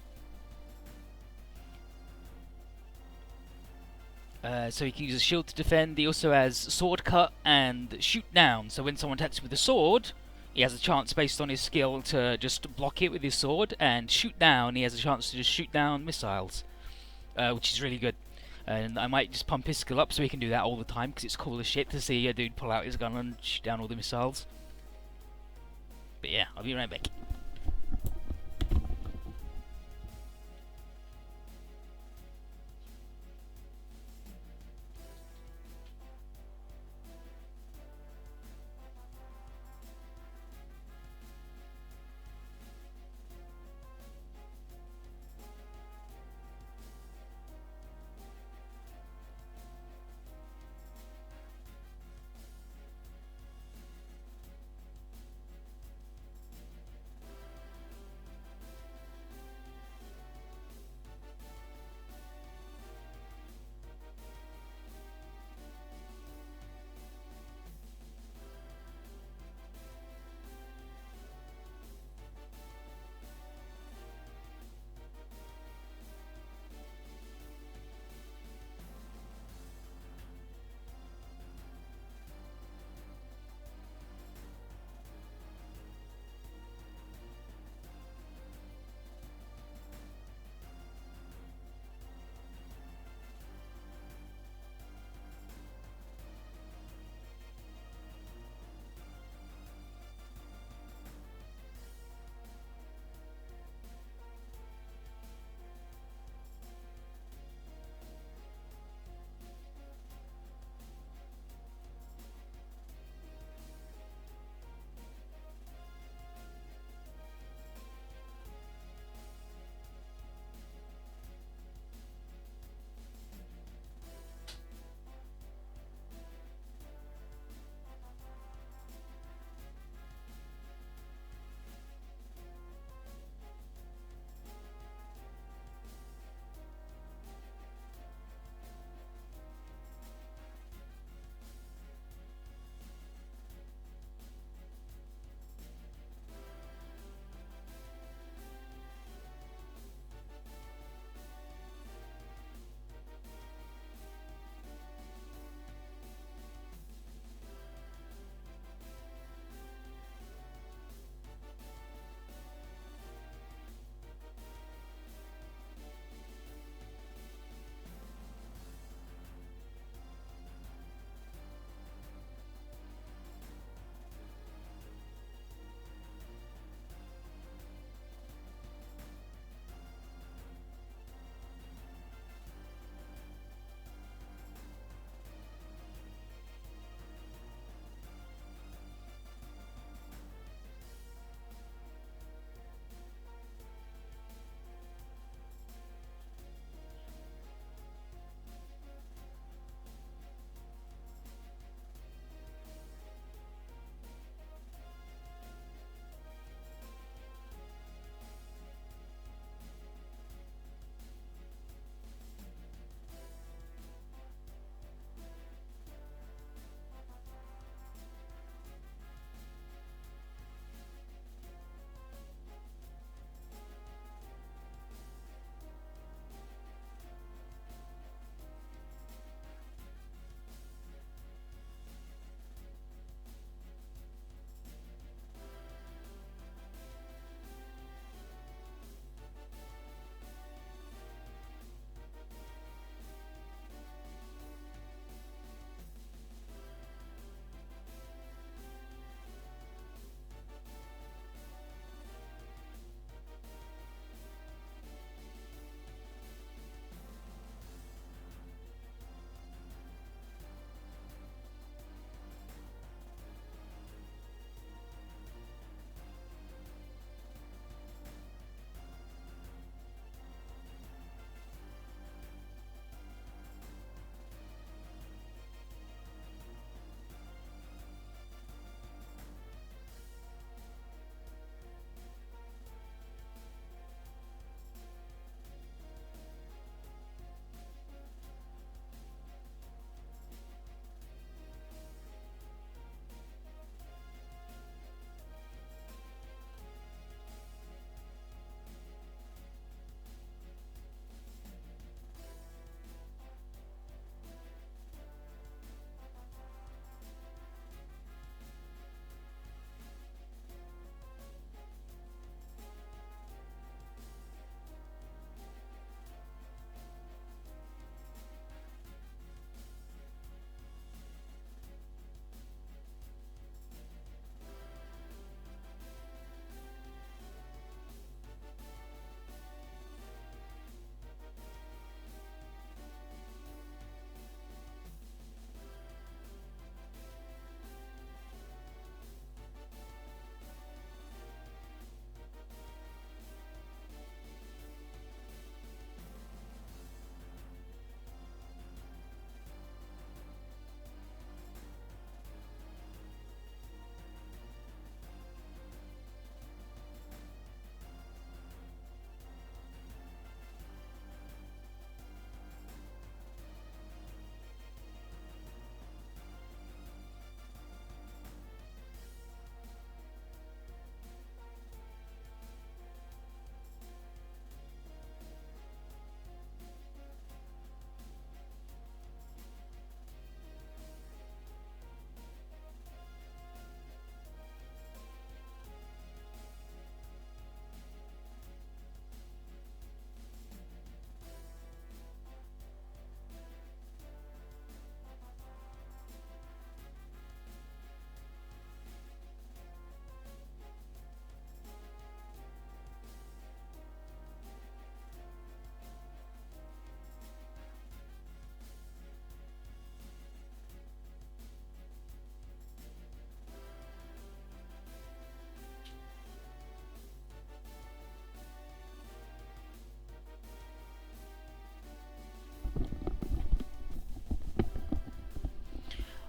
So he can use a shield to defend. He also has sword cut and shoot down. So when someone attacks with a sword, he has a chance based on his skill to just block it with his sword, and shoot down, he has a chance to just shoot down missiles, which is really good. And I might just pump his skill up so he can do that all the time, because it's cool as shit to see a dude pull out his gun and shoot down all the missiles. But yeah, I'll be right back.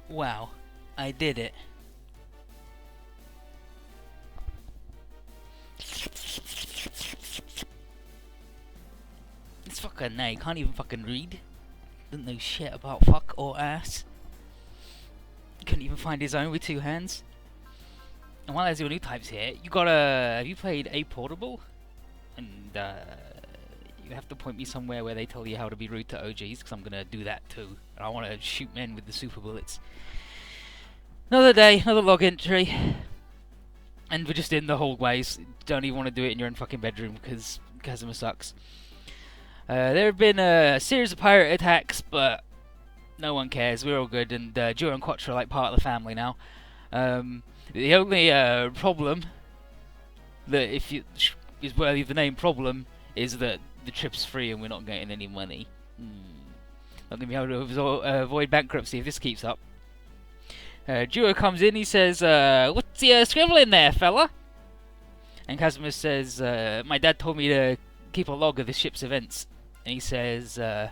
Wow, I did it. This fucking nah, he can't even fucking read. Doesn't know shit about fuck or ass. Couldn't even find his own with two hands. And while there's your new types here, you gotta. Have you played A Portable? And you have to point me somewhere where they tell you how to be rude to OGs, because I'm gonna do that too. And I want to shoot men with the super bullets. Another day, another log entry. And we're just in the hallways. Don't even want to do it in your own fucking bedroom because Kazuma sucks. There have been a series of pirate attacks, but no one cares. We're all good, and Juro and Quattro are like part of the family now. The only problem that is worthy of the name problem is that the trip's free and we're not getting any money. Not gonna be able to avoid bankruptcy if this keeps up. Juro comes in, he says, "What's you scribbling there, fella?" And Kazuma says, "My dad told me to keep a log of the ship's events." And he says that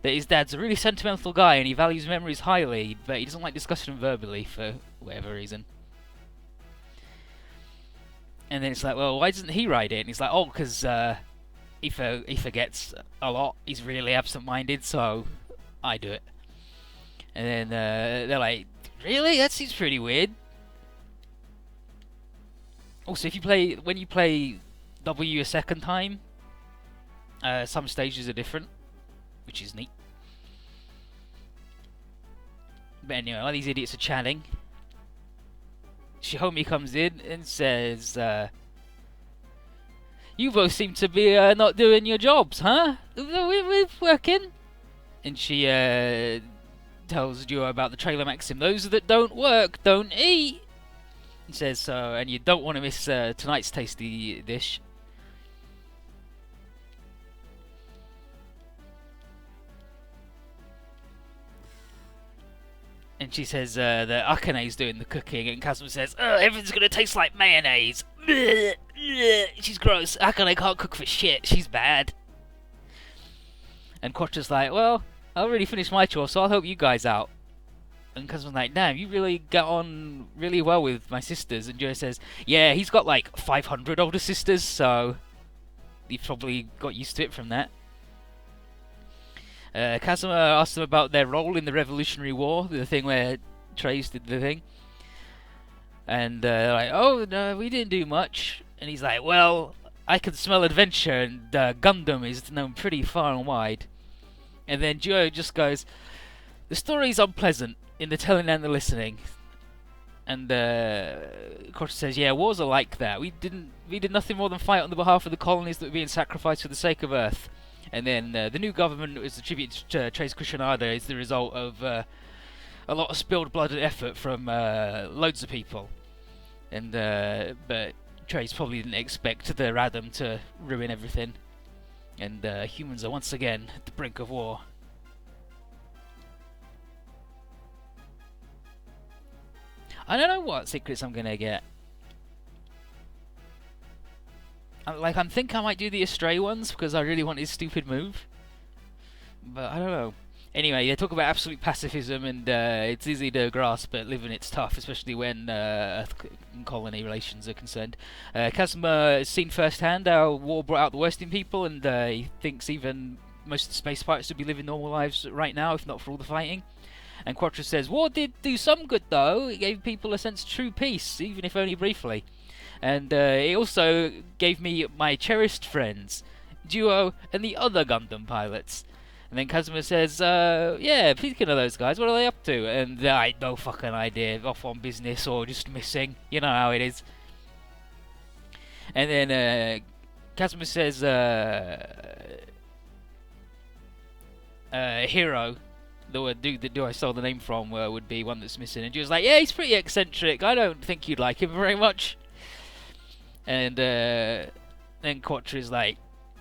his dad's a really sentimental guy and he values memories highly, but he doesn't like discussing them verbally for whatever reason. And then it's like, well, why doesn't he write it? And he's like, oh, because he forgets a lot. He's really absent-minded, so I do it. And then they're like, really? That seems pretty weird. Also, when you play W a second time, some stages are different, which is neat. But anyway, while these idiots are chatting, Shihomi comes in and says, "You both seem to be not doing your jobs, huh? We're working." And she tells Duo about the trailer maxim: "Those that don't work don't eat." And says, "So, and you don't want to miss tonight's tasty dish." And she says that Akane's doing the cooking, and Kazuma says, everything's gonna taste like mayonnaise. She's gross. Akane can't cook for shit. She's bad. And Quattro's like, well, I already finished my chore, so I'll help you guys out. And Kazuma's like, damn, you really got on really well with my sisters. And Joe says, yeah, he's got like 500 older sisters, so you've probably got used to it from that. Kazuma asks them about their role in the Revolutionary War, the thing where Trace did the thing. And they're like, oh, no, we didn't do much. And he's like, well, I can smell adventure, and Gundam is known pretty far and wide. And then Joe just goes, the story's unpleasant in the telling and the listening. And Quattro says, yeah, wars are like that. We did nothing more than fight on the behalf of the colonies that were being sacrificed for the sake of Earth. And then the new government is attributed to Trace Kushinada is the result of a lot of spilled blood and effort from loads of people. And but Trace probably didn't expect the Radam to ruin everything. And humans are once again at the brink of war. I don't know what secrets I'm gonna get. I'm thinking I might do the Astray ones because I really want his stupid move. But I don't know. Anyway, they talk about absolute pacifism and it's easy to grasp, but living it's tough, especially when Earth and colony relations are concerned. Kazuma has seen firsthand how war brought out the worst in people, and he thinks even most of the space pirates would be living normal lives right now if not for all the fighting. And Quattro says, war did do some good though. It gave people a sense of true peace, even if only briefly. And it also gave me my cherished friends, Duo and the other Gundam pilots. And then Kazuma says, yeah, speaking of those guys, what are they up to? And I had no fucking idea, off on business or just missing. You know how it is. And then Kazuma says, Hero, the dude that I stole the name from, would be one that's missing. And Duo's like, yeah, he's pretty eccentric. I don't think you'd like him very much. And then Quattro is like,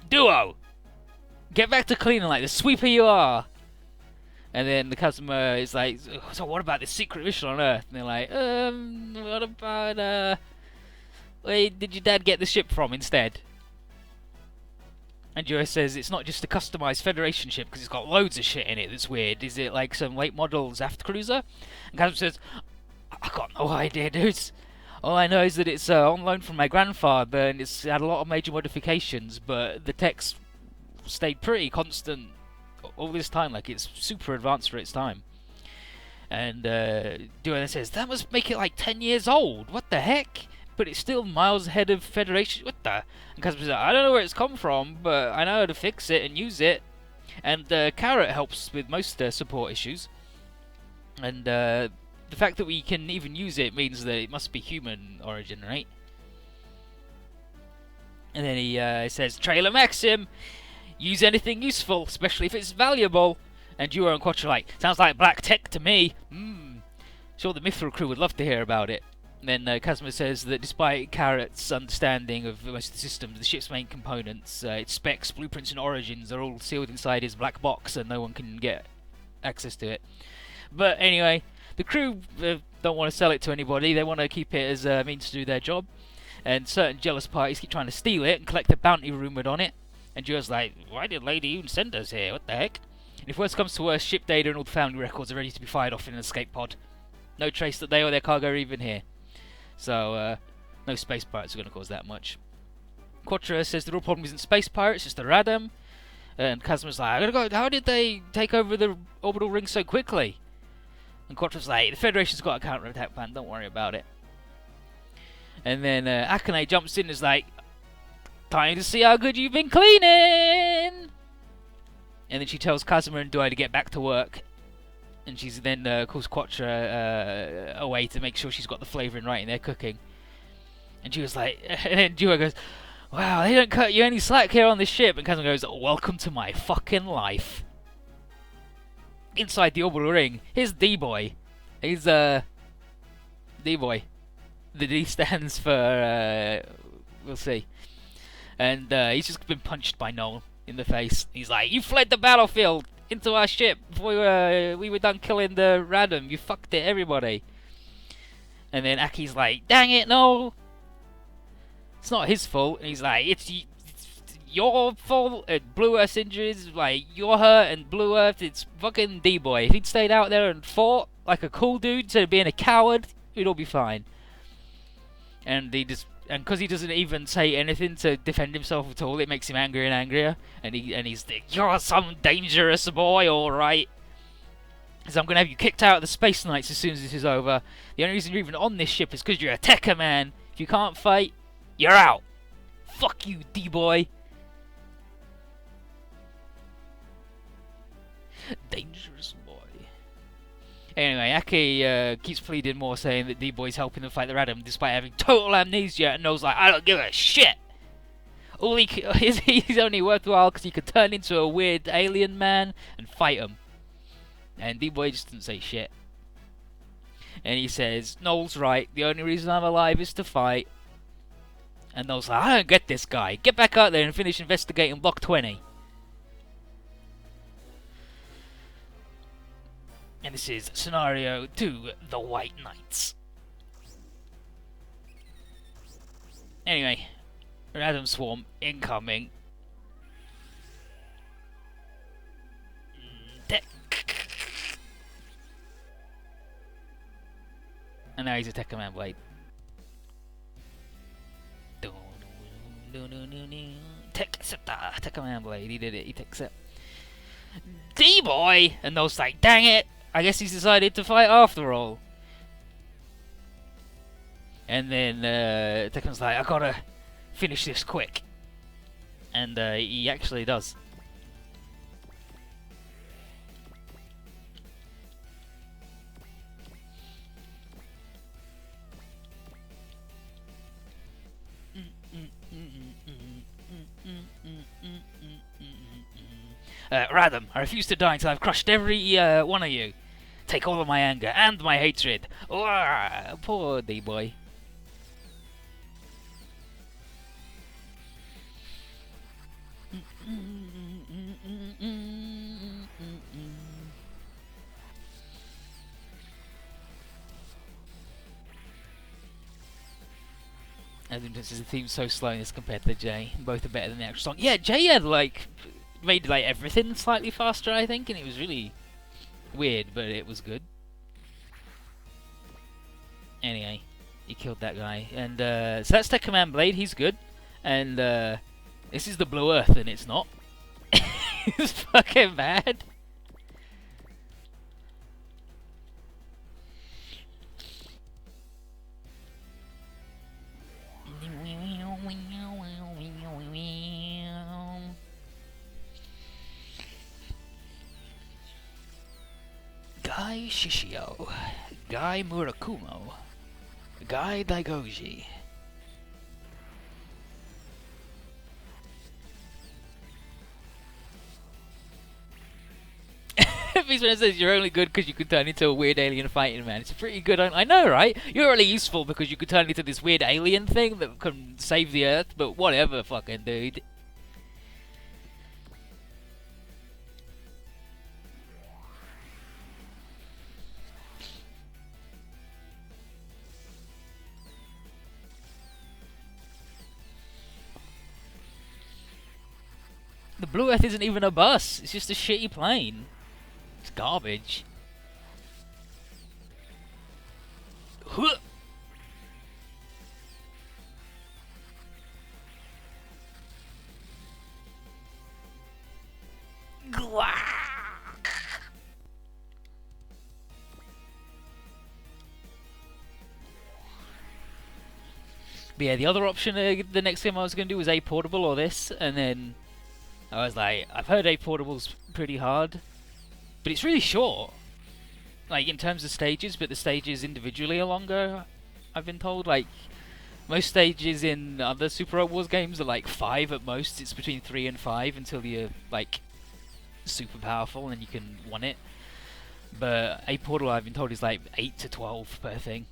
Duo! Get back to cleaning like the sweeper you are! And then the Kazuma is like, so what about this secret mission on Earth? And they're like, what about, where did your dad get the ship from instead? And Joe says it's not just a customised Federation ship because it's got loads of shit in it that's weird. Is it like some late model Zaft cruiser? And Casper says, I got no idea, dudes. All I know is that it's on loan from my grandfather and it's had a lot of major modifications, but the tech's stayed pretty constant all this time. Like, it's super advanced for its time. And Duane says, that must make it like 10 years old. What the heck? But it's still miles ahead of Federation. What the? And Casper says, I don't know where it's come from, but I know how to fix it and use it. And Carrot helps with most support issues. And the fact that we can even use it means that it must be human origin, right? And then he says, Trailer Maxim, use anything useful, especially if it's valuable. And Duo and Quattro are like, sounds like black tech to me. Sure, the Mithril crew would love to hear about it. And then Casimir says that despite Carrot's understanding of most of the systems, the ship's main components, its specs, blueprints and origins are all sealed inside his black box and no one can get access to it. But anyway, the crew don't want to sell it to anybody, they want to keep it as a means to do their job. And certain jealous parties keep trying to steal it and collect the bounty rumoured on it. And Duo's like, why did Lady Oon send us here? What the heck? And if worse comes to worse, ship data and all the family records are ready to be fired off in an escape pod. No trace that they or their cargo are even here. So, no space pirates are going to cause that much. Quattro says the real problem isn't space pirates, it's the Radam. And Casimir's like, I gotta go, how did they take over the orbital ring so quickly? And Quattro's like, the Federation's got a counter-attack plan, don't worry about it. And then Akane jumps in and is like, time to see how good you've been cleaning! And then she tells Casimir and Doi to get back to work. And she's then calls Quattro away to make sure she's got the flavouring right in their cooking. And Duo's like, and then Duo goes, wow, they don't cut you any slack here on this ship. And Casimir goes, welcome to my fucking life. Inside the orbital ring, here's D-Boy. He's D-Boy. The D stands for we'll see. And he's just been punched by Noel in the face. He's like, you fled the battlefield into our ship before we were done killing the Radam. You fucked it, everybody. And then Aki's like, dang it, Noel. It's not his fault. And he's like, it's your fault. And Blue Earth's injuries, like, you're hurt and Blue Earth, it's fucking D-Boy. If he'd stayed out there and fought like a cool dude instead of being a coward, we'd all be fine. And because he doesn't even say anything to defend himself at all, it makes him angrier and angrier. And he's like, you're some dangerous boy, alright. So I'm going to have you kicked out of the Space Knights as soon as this is over. The only reason you're even on this ship is because you're a Tecker man. If you can't fight, you're out. Fuck you, D-Boy. Dangerous boy. Anyway, Aki keeps pleading more, saying that D-Boy's helping them fight the Radam despite having total amnesia, and Noel's like, I don't give a shit! All he's only worthwhile because he could turn into a weird alien man and fight him. And D-Boy just doesn't say shit. And he says, Noel's right, the only reason I'm alive is to fight. And Noel's like, I don't get this guy. Get back out there and finish investigating Block 20. And this is Scenario 2, The White Knights. Anyway, Radam Swarm incoming. And now he's a Teckman Blade. Teckman Blade, he did it, he takes it. D-Boy! And Noel's like, dang it! I guess he's decided to fight after all. And then Teckman's like, I gotta finish this quick. And he actually does. Radam, I refuse to die until I've crushed every one of you. Take all of my anger and my hatred. Poor D-Boy. As influences the theme so slowness compared to J. Both are better than the actual song. Yeah, J had like made like everything slightly faster, I think, and it was really weird, but it was good. Anyway, he killed that guy, and so that's Teckman Blade. He's good, and this is the Blue Earth, and it's not. It's fucking bad. Guy Shishio, Guy Murakumo, Guy Daigoji. When it says you're only good because you could turn into a weird alien fighting man. It's pretty good. I know, right? You're really useful because you could turn into this weird alien thing that can save the Earth, but whatever, fucking dude. The Blue Earth isn't even a bus. It's just a shitty plane. It's garbage. Huh. But yeah, the other option, the next game I was going to do was A Portable or this, and then I was like, I've heard A Portable's pretty hard, but it's really short, like in terms of stages, but the stages individually are longer, I've been told. Like, most stages in other Super Robot Wars games are like 5 at most. It's between 3 and 5 until you're like super powerful and you can win it. But A Portable, I've been told, is like 8 to 12 per thing.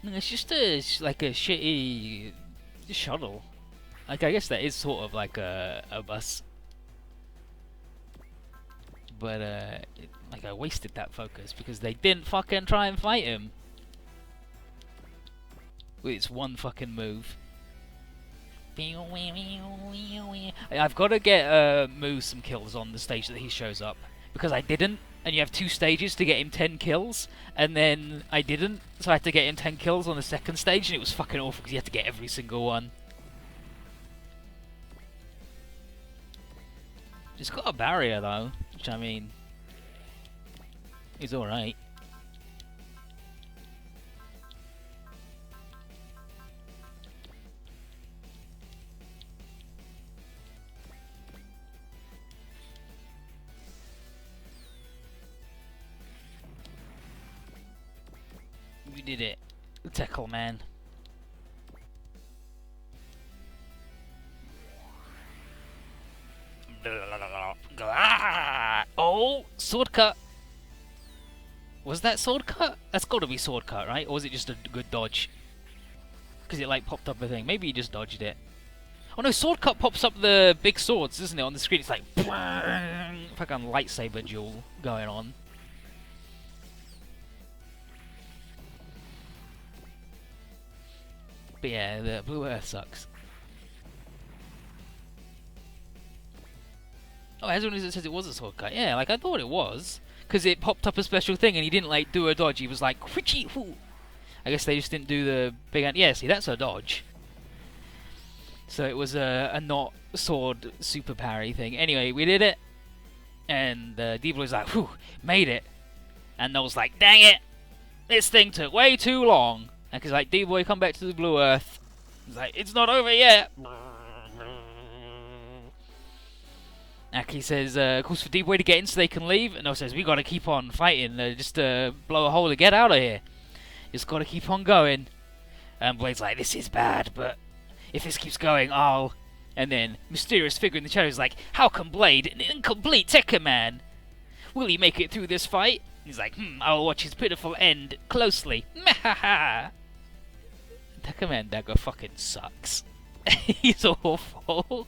It's just like a shitty shuttle. Like, I guess that is sort of like a bus. But, like, I wasted that focus because they didn't fucking try and fight him. With its one fucking move. I've got to get Moo some kills on the stage that he shows up. Because I didn't. And you have 2 stages to get him 10 kills, and then I didn't, so I had to get him 10 kills on the second stage, and it was fucking awful because you had to get every single one. It's got a barrier though, which, I mean, is alright. You did it, Teckman. Oh, sword cut. Was that sword cut? That's got to be sword cut, right? Or was it just a good dodge? Because it like popped up a thing. Maybe you just dodged it. Oh no, sword cut pops up the big swords, doesn't it? On the screen, it's like fucking lightsaber duel going on. But yeah, the Blue Earth sucks. Oh, as soon as it says it was a sword cut, yeah, like I thought it was, because it popped up a special thing and he didn't like do a dodge. He was like, "Witchy hoo." I guess they just didn't do the big hand. Yeah, see, that's a dodge. So it was a not sword super parry thing. Anyway, we did it, and Devil was like, "Whew, made it," and I was like, "Dang it, this thing took way too long." And he's like, D-Boy, come back to the Blue Earth. He's like, it's not over yet. Aki says, calls for D-Boy to get in so they can leave. And Noah says, we gotta keep on fighting, just blow a hole to get out of here. Just gotta keep on going. And Blade's like, this is bad, but if this keeps going, I'll... And then, mysterious figure in the shadows is like, how can Blade, an incomplete Teckman, will he make it through this fight? He's like, I'll watch his pitiful end closely. Mahaha! Teckman Dagger fucking sucks. He's awful.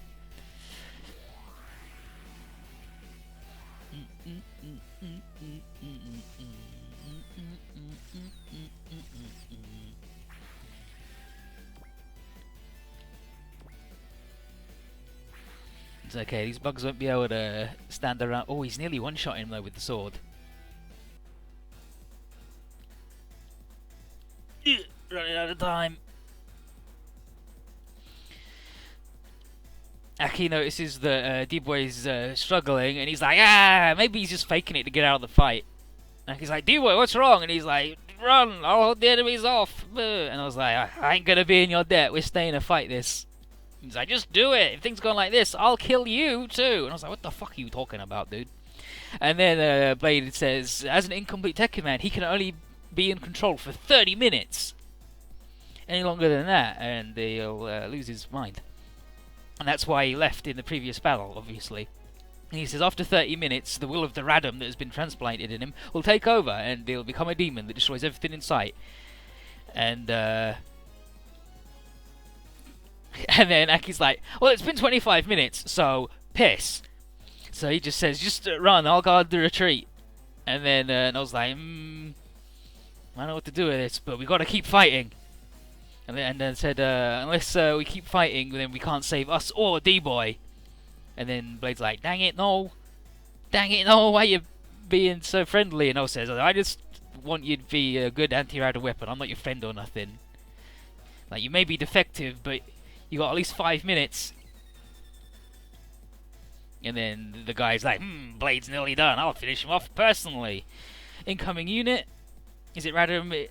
It's okay, these bugs won't be able to stand around. Oh, he's nearly one-shot him though with the sword. Running out of time. Aki notices that D-Boy's struggling, and he's like, maybe he's just faking it to get out of the fight. And he's like, D-Boy, what's wrong? And he's like, run, I'll hold the enemies off. And I was like, I ain't gonna be in your debt, we're staying to fight this. He's like, just do it. If things go like this, I'll kill you too. And I was like, what the fuck are you talking about, dude? And then Blade says, as an incomplete Tekken man, he can only be in control for 30 minutes. Any longer than that, and he'll lose his mind. And that's why he left in the previous battle, obviously. And he says, after 30 minutes, the will of the Radam that has been transplanted in him will take over, and he'll become a demon that destroys everything in sight. And and then Aki's like, well, it's been 25 minutes, so piss. So he just says, just run, I'll guard the retreat. And then and I was like, I don't know what to do with this, but we got to keep fighting. And then said, unless we keep fighting, then we can't save us or D-Boy. And then Blade's like, dang it, no. Dang it, no, why are you being so friendly? And I says, I just want you to be a good anti-radar weapon. I'm not your friend or nothing. Like, you may be defective, but you got at least 5 minutes. And then the guy's like, Blade's nearly done. I'll finish him off personally. Incoming unit. Is it Radam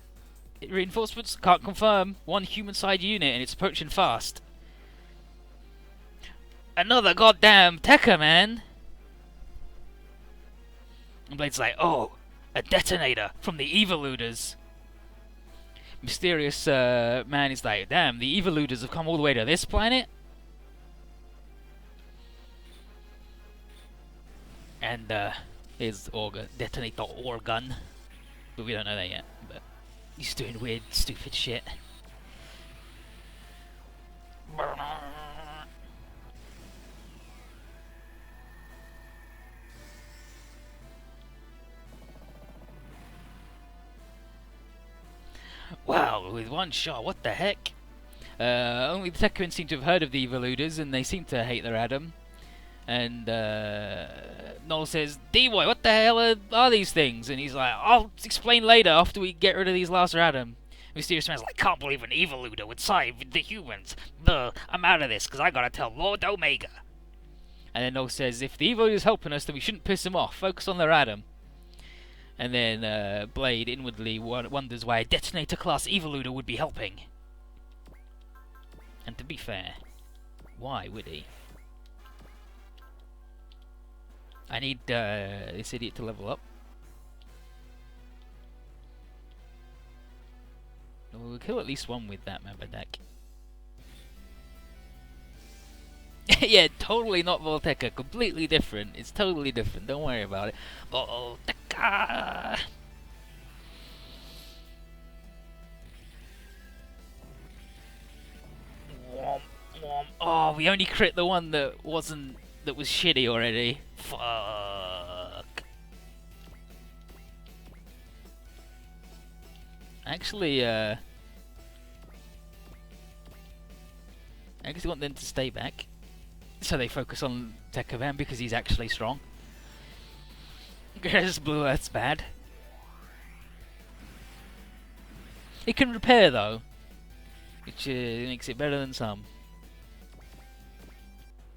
reinforcements? Can't confirm. One human-side unit, and it's approaching fast. Another goddamn Tekka, man! And Blade's like, oh, a detonator from the Eviluders. Mysterious man is like, damn, the Eviluders have come all the way to this planet? And here's detonator Orgun. But we don't know that yet. But he's doing weird, stupid shit. Wow, with one shot, what the heck? Only the Teckmen seem to have heard of the Eviluders, and they seem to hate their Adam. And Noel says, D-Boy, what the hell are these things? And he's like, I'll explain later after we get rid of these last Adam. Mysterious Man's like, can't believe an Eviluder would side with the humans. I'm out of this, because I gotta tell Lord Omega. And then Noel says, if the Eviluder's helping us, then we shouldn't piss him off. Focus on their Adam. And then Blade inwardly wonders why a detonator-class Eviluder would be helping. And to be fair, why would he? I need this idiot to level up. We'll kill at least one with that member deck. Yeah, totally not Volteca, completely different. It's totally different, don't worry about it. Volteca! Womp, womp. Oh, we only crit the one that was shitty already. Fuck. Actually, I guess I want them to stay back. So they focus on Tekkavan because he's actually strong. Because Blue Earth's bad. It can repair though, which makes it better than some.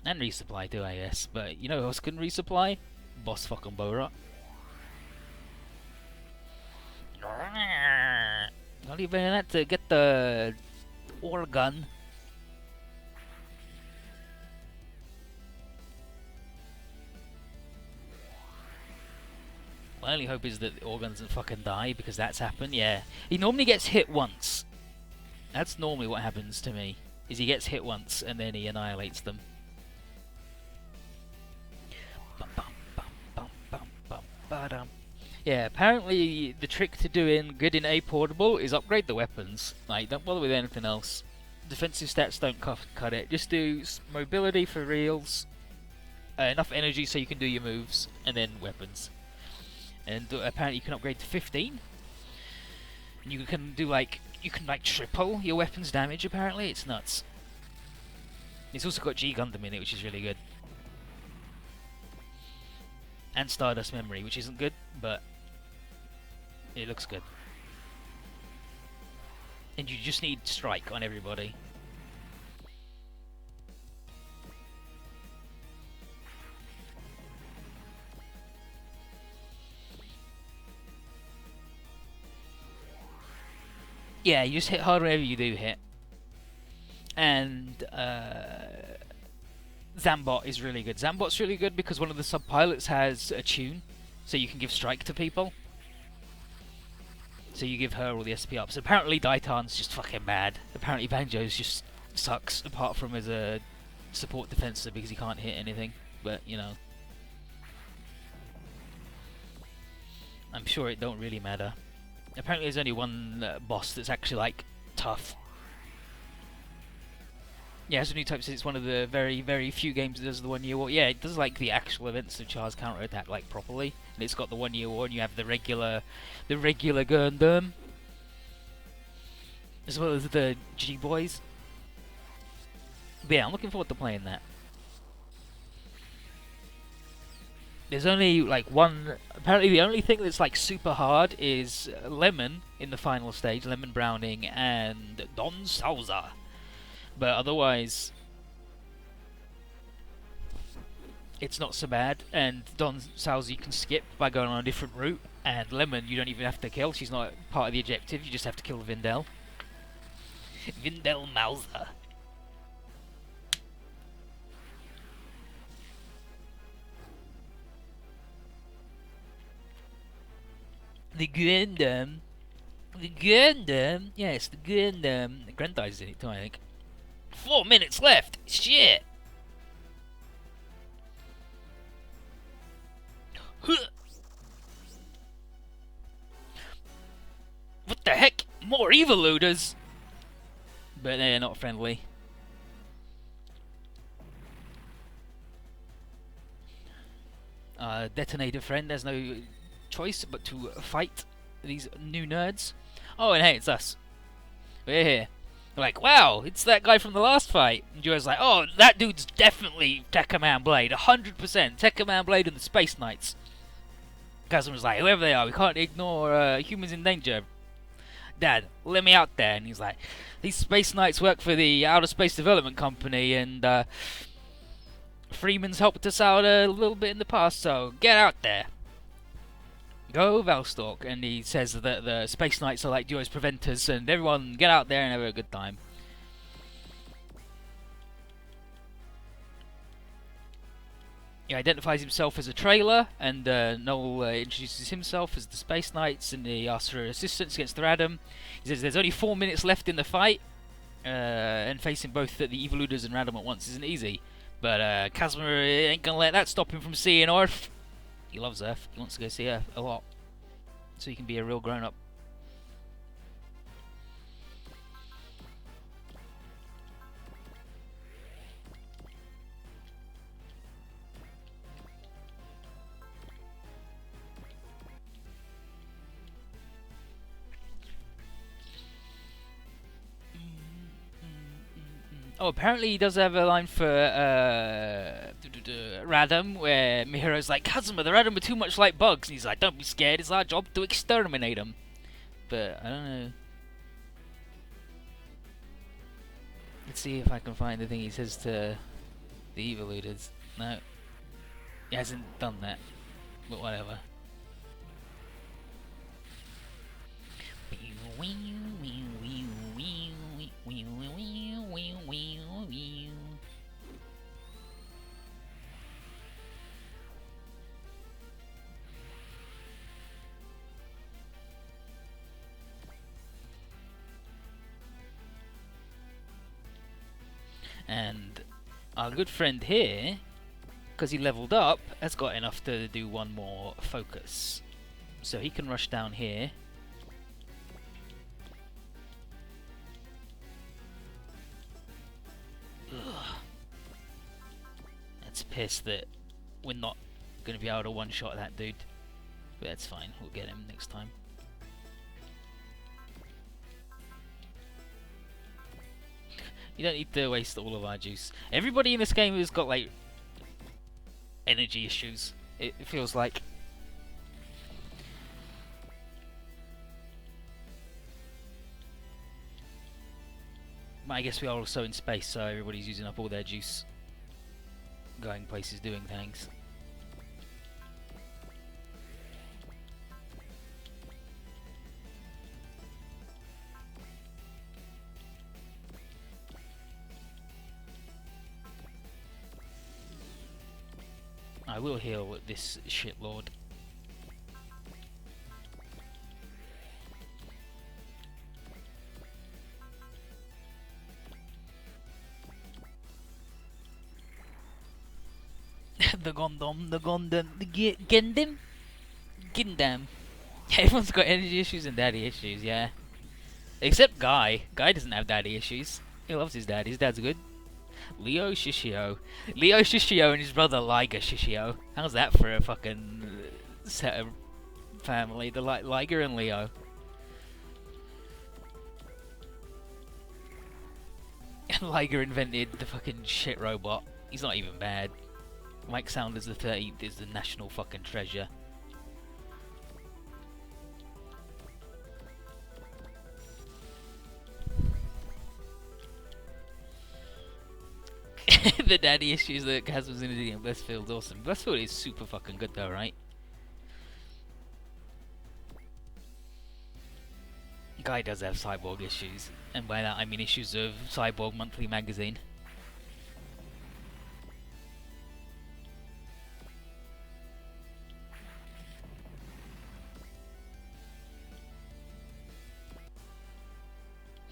And resupply too, I guess. But you know who else can resupply? Boss fucking Borat. Not even that to get the Orgun. My only hope is that the Orgun doesn't fucking die, because that's happened, yeah. He normally gets hit once. That's normally what happens to me, is he gets hit once and then he annihilates them. Yeah, apparently the trick to doing good in A portable is upgrade the weapons. Like, don't bother with anything else. Defensive stats don't cut it. Just do mobility for reals, enough energy so you can do your moves, and then weapons. and apparently you can upgrade to 15. And you can do like triple your weapons damage. Apparently, it's nuts. It's also got G Gundam in it, which is really good, and Stardust Memory, which isn't good, but it looks good. And you just need Strike on everybody. Yeah, you just hit hard whenever you do hit. And Zambot is really good. Zambot's really good because one of the sub-pilots has a tune, so you can give Strike to people. So you give her all the SP ups. Apparently Daitan's just fucking bad. Apparently Banjo's just sucks, apart from as a support defensor because he can't hit anything. But, you know, I'm sure it don't really matter. Apparently there's only one boss that's actually, like, tough. Yeah, as a new type says, it's one of the very, very few games that does the 1 year war. Yeah, it does, like, the actual events of Char's counterattack, like, properly. And it's got the 1 year war, and you have the regular Gundam, as well as the G-Boys. But yeah, I'm looking forward to playing that. There's only like one. Apparently, the only thing that's like super hard is Lemon in the final stage, Lemon Browning and Don Salza. But otherwise, it's not so bad. And Don Salza you can skip by going on a different route, and Lemon you don't even have to kill. She's not part of the objective. You just have to kill Vindel. Vindel Mauser. The Gundam. Yes, the Gundam. Grandi's in it too, I think. 4 minutes left. Shit. What the heck? More eviluders. But they're not friendly. Detonator friend has no choice but to fight these new nerds. Oh, and hey, it's us. We're here. We're like, wow, it's that guy from the last fight. And Joe's like, oh, that dude's definitely Teckman Blade, 100%. Teckman Blade and the Space Knights. Kazuma like, whoever they are, we can't ignore humans in danger. Dad, let me out there. And he's like, these Space Knights work for the Outer Space Development Company, and Freeman's helped us out a little bit in the past, so get out there. Go Valstalk, and he says that the Space Knights are like Duo's preventers, and everyone get out there and have a good time. He identifies himself as a trailer, and Noel introduces himself as the Space Knights, and he asks for assistance against the Radam. He says there's only 4 minutes left in the fight, and facing both the Eviluders and Radam at once isn't easy. But Kazuma ain't gonna let that stop him from seeing Earth. He loves Earth. He wants to go see Earth a lot, so he can be a real grown-up. Oh, apparently he does have a line for Radam, where Mihiro's like, Kazuma, the Radam are too much like bugs. And he's like, don't be scared, it's our job to exterminate them. But, I don't know. Let's see if I can find the thing he says to the Eviluders. No. He hasn't done that. But whatever. And our good friend here, because he leveled up, has got enough to do one more focus. So he can rush down here. Ugh. That's pissed that we're not going to be able to one-shot that dude. But that's fine, we'll get him next time. You don't need to waste all of our juice. Everybody in this game has got, like, energy issues, it feels like. I guess we are also in space, so everybody's using up all their juice. Going places, doing things. I will heal this shitlord. the Gondom, the Gondom, the Gendam? Gindam. Everyone's got energy issues and daddy issues, yeah. Except Guy. Guy doesn't have daddy issues. He loves his dad. His dad's good. Leo Shishio. Leo Shishio and his brother Liger Shishio. How's that for a fucking set of family? The Liger and Leo. Liger invented the fucking shit robot. He's not even bad. Mike Saunders the 13th is the national fucking treasure. The daddy issues that Kaz was in Blissfield's awesome. Blissfield is super fucking good though, right? Guy does have cyborg issues, and by that I mean issues of Cyborg Monthly magazine.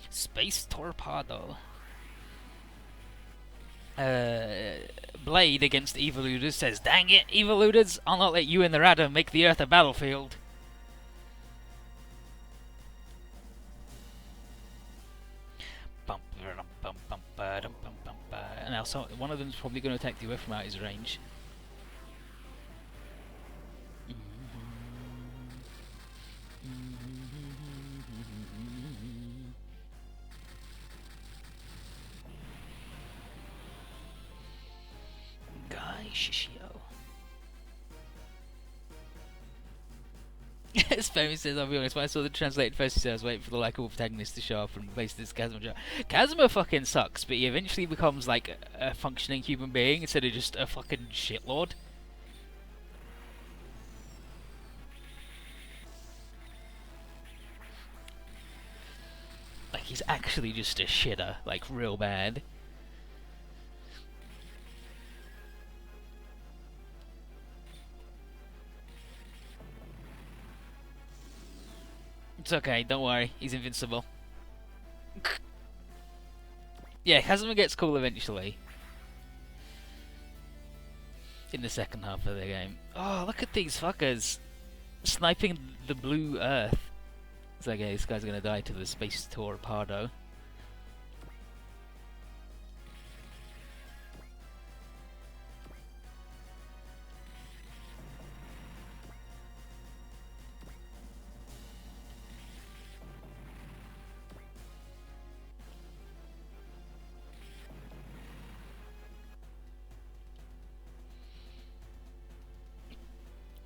Space Torpedo. Blade against Eviluders says, "Dang it, Eviluders! I'll not let you and the Radar make the Earth a battlefield." Now, so one of them's probably going to attack the Earth from out his range. Shishio. Spammy says, "I'll be honest, when I saw the translated first, he said I was waiting for the likeable protagonist to show up and replace this Kazuma. Kazuma fucking sucks, but he eventually becomes like a functioning human being instead of just a fucking shitlord. Like, he's actually just a shitter, like real bad. It's okay, don't worry, he's invincible. Yeah, Kazuma gets cool eventually. In the second half of the game. Oh, look at these fuckers! Sniping the blue Earth. It's like, okay, this guy's gonna die to the Space Torpedo.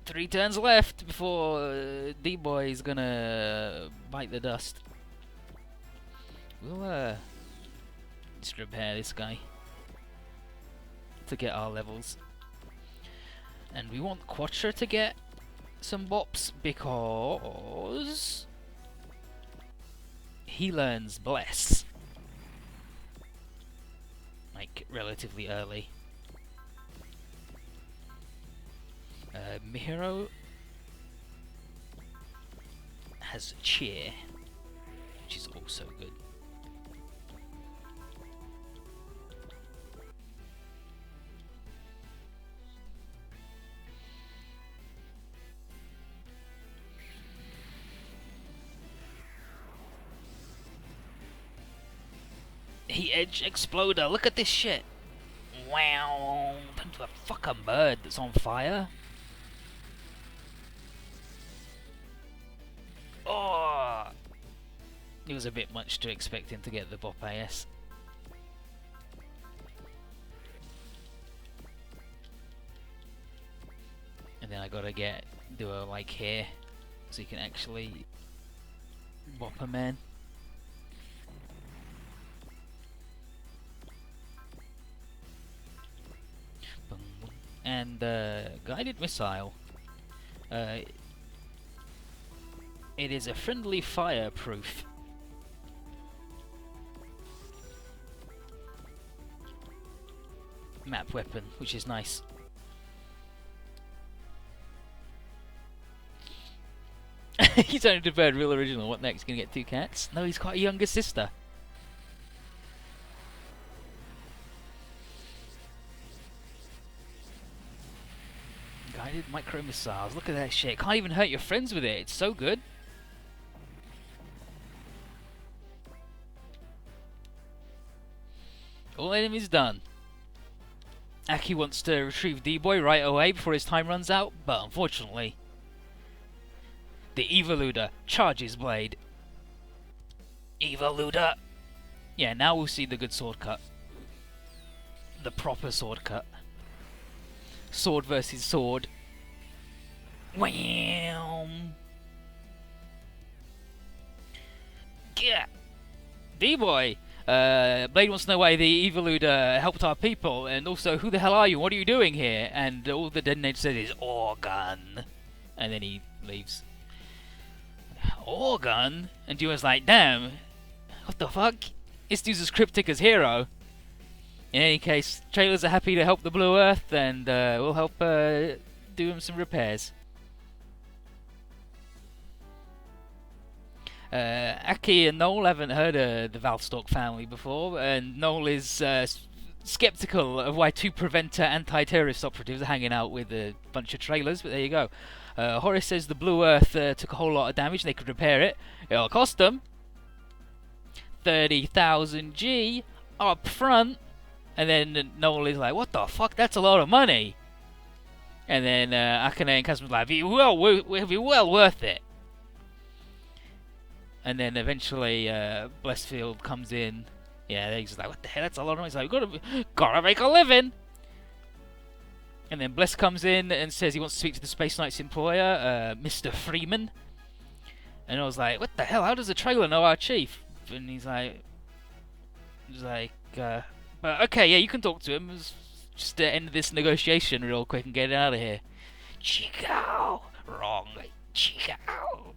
Three turns left before D-Boy is gonna bite the dust. We'll just repair this guy to get our levels. And we want Quattro to get some bops because he learns Bless. Like, relatively early. Mihiro has Cheer, which is also good. He Edge Exploder, look at this shit! Wow! Turn to a fucking bird that's on fire. It was a bit much to expect him to get the Bop AS. And then I gotta do a like here, so you can actually bop a man. And guided missile. It is a friendly fireproof. Map weapon, which is nice. He's only to bird real original. What next? Gonna get 2 cats? No, he's got a younger sister. Guided micro missiles. Look at that shit. Can't even hurt your friends with it. It's so good. All enemies done. Aki wants to retrieve D-Boy right away before his time runs out, but unfortunately, the Evoluder charges Blade. Evoluder! Yeah, now we'll see the good sword cut. The proper sword cut. Sword versus sword. Wham! Yeah! D-Boy! Blade wants to know why the Evoluder helped our people, and also, who the hell are you? What are you doing here? And all the Detonate says is, Organ. And then he leaves. Organ? And Duo's like, damn, what the fuck? This dude's as cryptic as Hero. In any case, trailers are happy to help the Blue Earth, and we'll help do him some repairs. Aki and Noel haven't heard of the Valstalk family before, and Noel is skeptical of why 2 Preventer anti-terrorist operatives are hanging out with a bunch of trailers, but there you go. Horace says the Blue Earth took a whole lot of damage and they could repair it. It'll cost them 30,000 G up front. And then Noel is like, what the fuck? That's a lot of money. And then Akane and Kazma's like, it'll be well worth it. And then eventually Blessfield comes in. Yeah, he's like, what the hell? That's a lot of money. He's like, gotta make a living. And then Bless comes in and says he wants to speak to the Space Knight's employer, Mr. Freeman. And I was like, what the hell? How does the trailer know our chief? And he's like, but okay, yeah, you can talk to him. Just end this negotiation real quick and get it out of here. Chico! Wrong. Chico!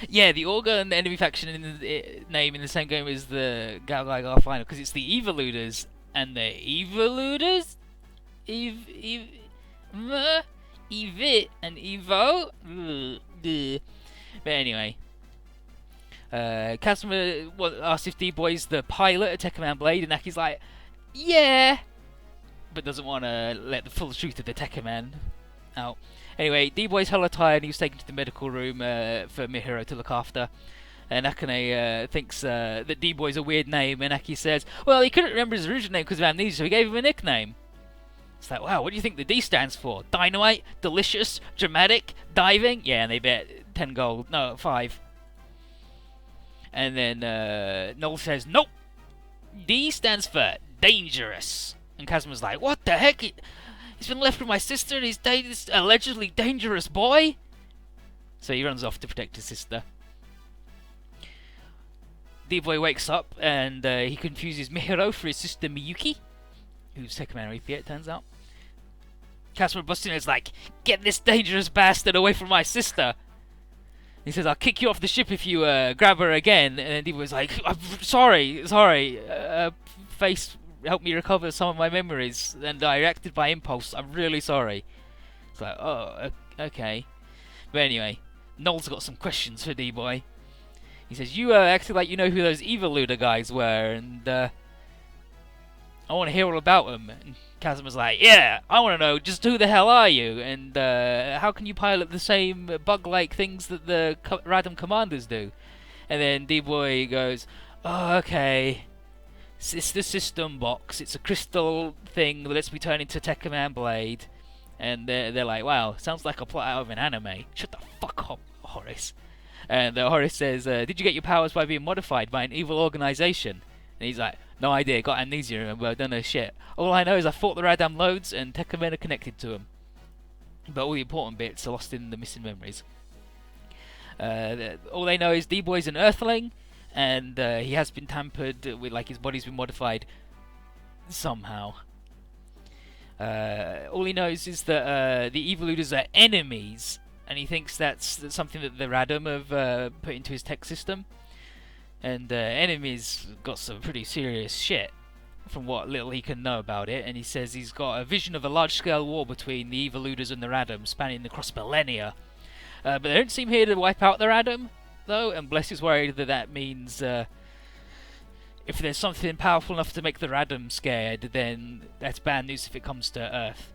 Yeah, the Organ enemy faction in the name in the same game as the Galgaigar final, because it's the Evoluders, and the Evoluders? Evit and Evo? But anyway. Kazuma asks if D-Boy's the pilot at Teckman Blade, and Aki's like, yeah! But doesn't want to let the full truth of the Teckman out. Anyway, D-Boy's hella tired and he was taken to the medical room for Mihiro to look after. And Akane thinks that D-Boy's a weird name, and Aki says, well, he couldn't remember his original name because of amnesia, so he gave him a nickname. It's like, wow, what do you think the D stands for? Dynamite? Delicious? Dramatic? Diving? Yeah, and they bet 10 gold. No, 5. And then Noel says, nope! D stands for dangerous. And Kazuma's like, what the heck? He's been left with my sister and he's dating this allegedly dangerous boy? So he runs off to protect his sister. D-Boy wakes up and he confuses Mihiro for his sister Miyuki, who's Teckman Reaper, it turns out. Kazuma busts in and is like, get this dangerous bastard away from my sister! He says, I'll kick you off the ship if you grab her again. And then D-Boy's like, I'm sorry. Face helped me recover some of my memories, and I reacted by impulse. I'm really sorry. It's like, oh, okay. But anyway, Noel's got some questions for D-Boy. He says, you acted like you know who those Evoluder guys were, and I want to hear all about them. And Kazuma's like, yeah, I want to know just who the hell are you, and how can you pilot the same bug-like things that the random commanders do? And then D-Boy goes, oh, okay. It's the system box. It's a crystal thing that lets me turn into Teckman Blade. And they're like, wow, sounds like a plot out of an anime. Shut the fuck up, Horace. And Horace says, did you get your powers by being modified by an evil organization? And he's like, no idea, got amnesia, remember, I don't know shit. All I know is I fought the Radam loads and Teckman are connected to him. But all the important bits are lost in the missing memories. All they know is D-Boy's an Earthling, and he has been tampered with, like his body's been modified somehow. All he knows is that the Eviluders are enemies, and he thinks that's something that the Radam have put into his tech system. And enemies got some pretty serious shit, from what little he can know about it. And he says he's got a vision of a large-scale war between the Eviluders and the Radam, spanning across millennia. But they don't seem here to wipe out the Radam, though, and Bless is worried that that means if there's something powerful enough to make the Radam scared, then that's bad news if it comes to Earth.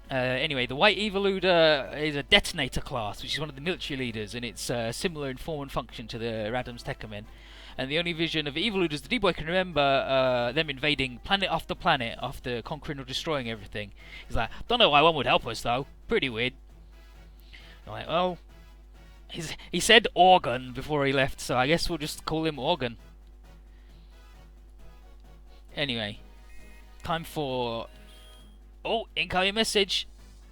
Anyway, the White Eviluder is a detonator class, which is one of the military leaders, and it's similar in form and function to the Radam's Teckman. And the only vision of Eviluders the D-Boy can remember them invading planet after planet after conquering or destroying everything. He's like, don't know why one would help us though. Pretty weird. I'm like, well, he said Organ before he left, so I guess we'll just call him Organ. Anyway, time for... Oh, incoming message!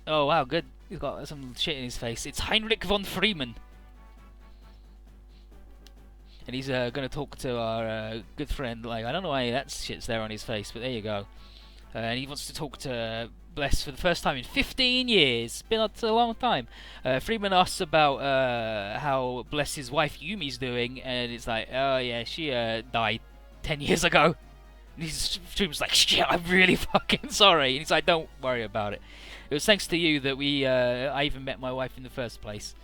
Oh wow, good. He's got some shit in his face. It's Heinrich von Freeman. And he's gonna talk to our good friend, like, I don't know why that shit's there on his face, but there you go. And he wants to talk to Bless for the first time in 15 years. Been a long time. Freeman asks about how Bless's wife Yumi's doing, and it's like, oh yeah, she died 10 years ago. And Freeman's like, shit, I'm really fucking sorry. And he's like, don't worry about it. It was thanks to you that I even met my wife in the first place.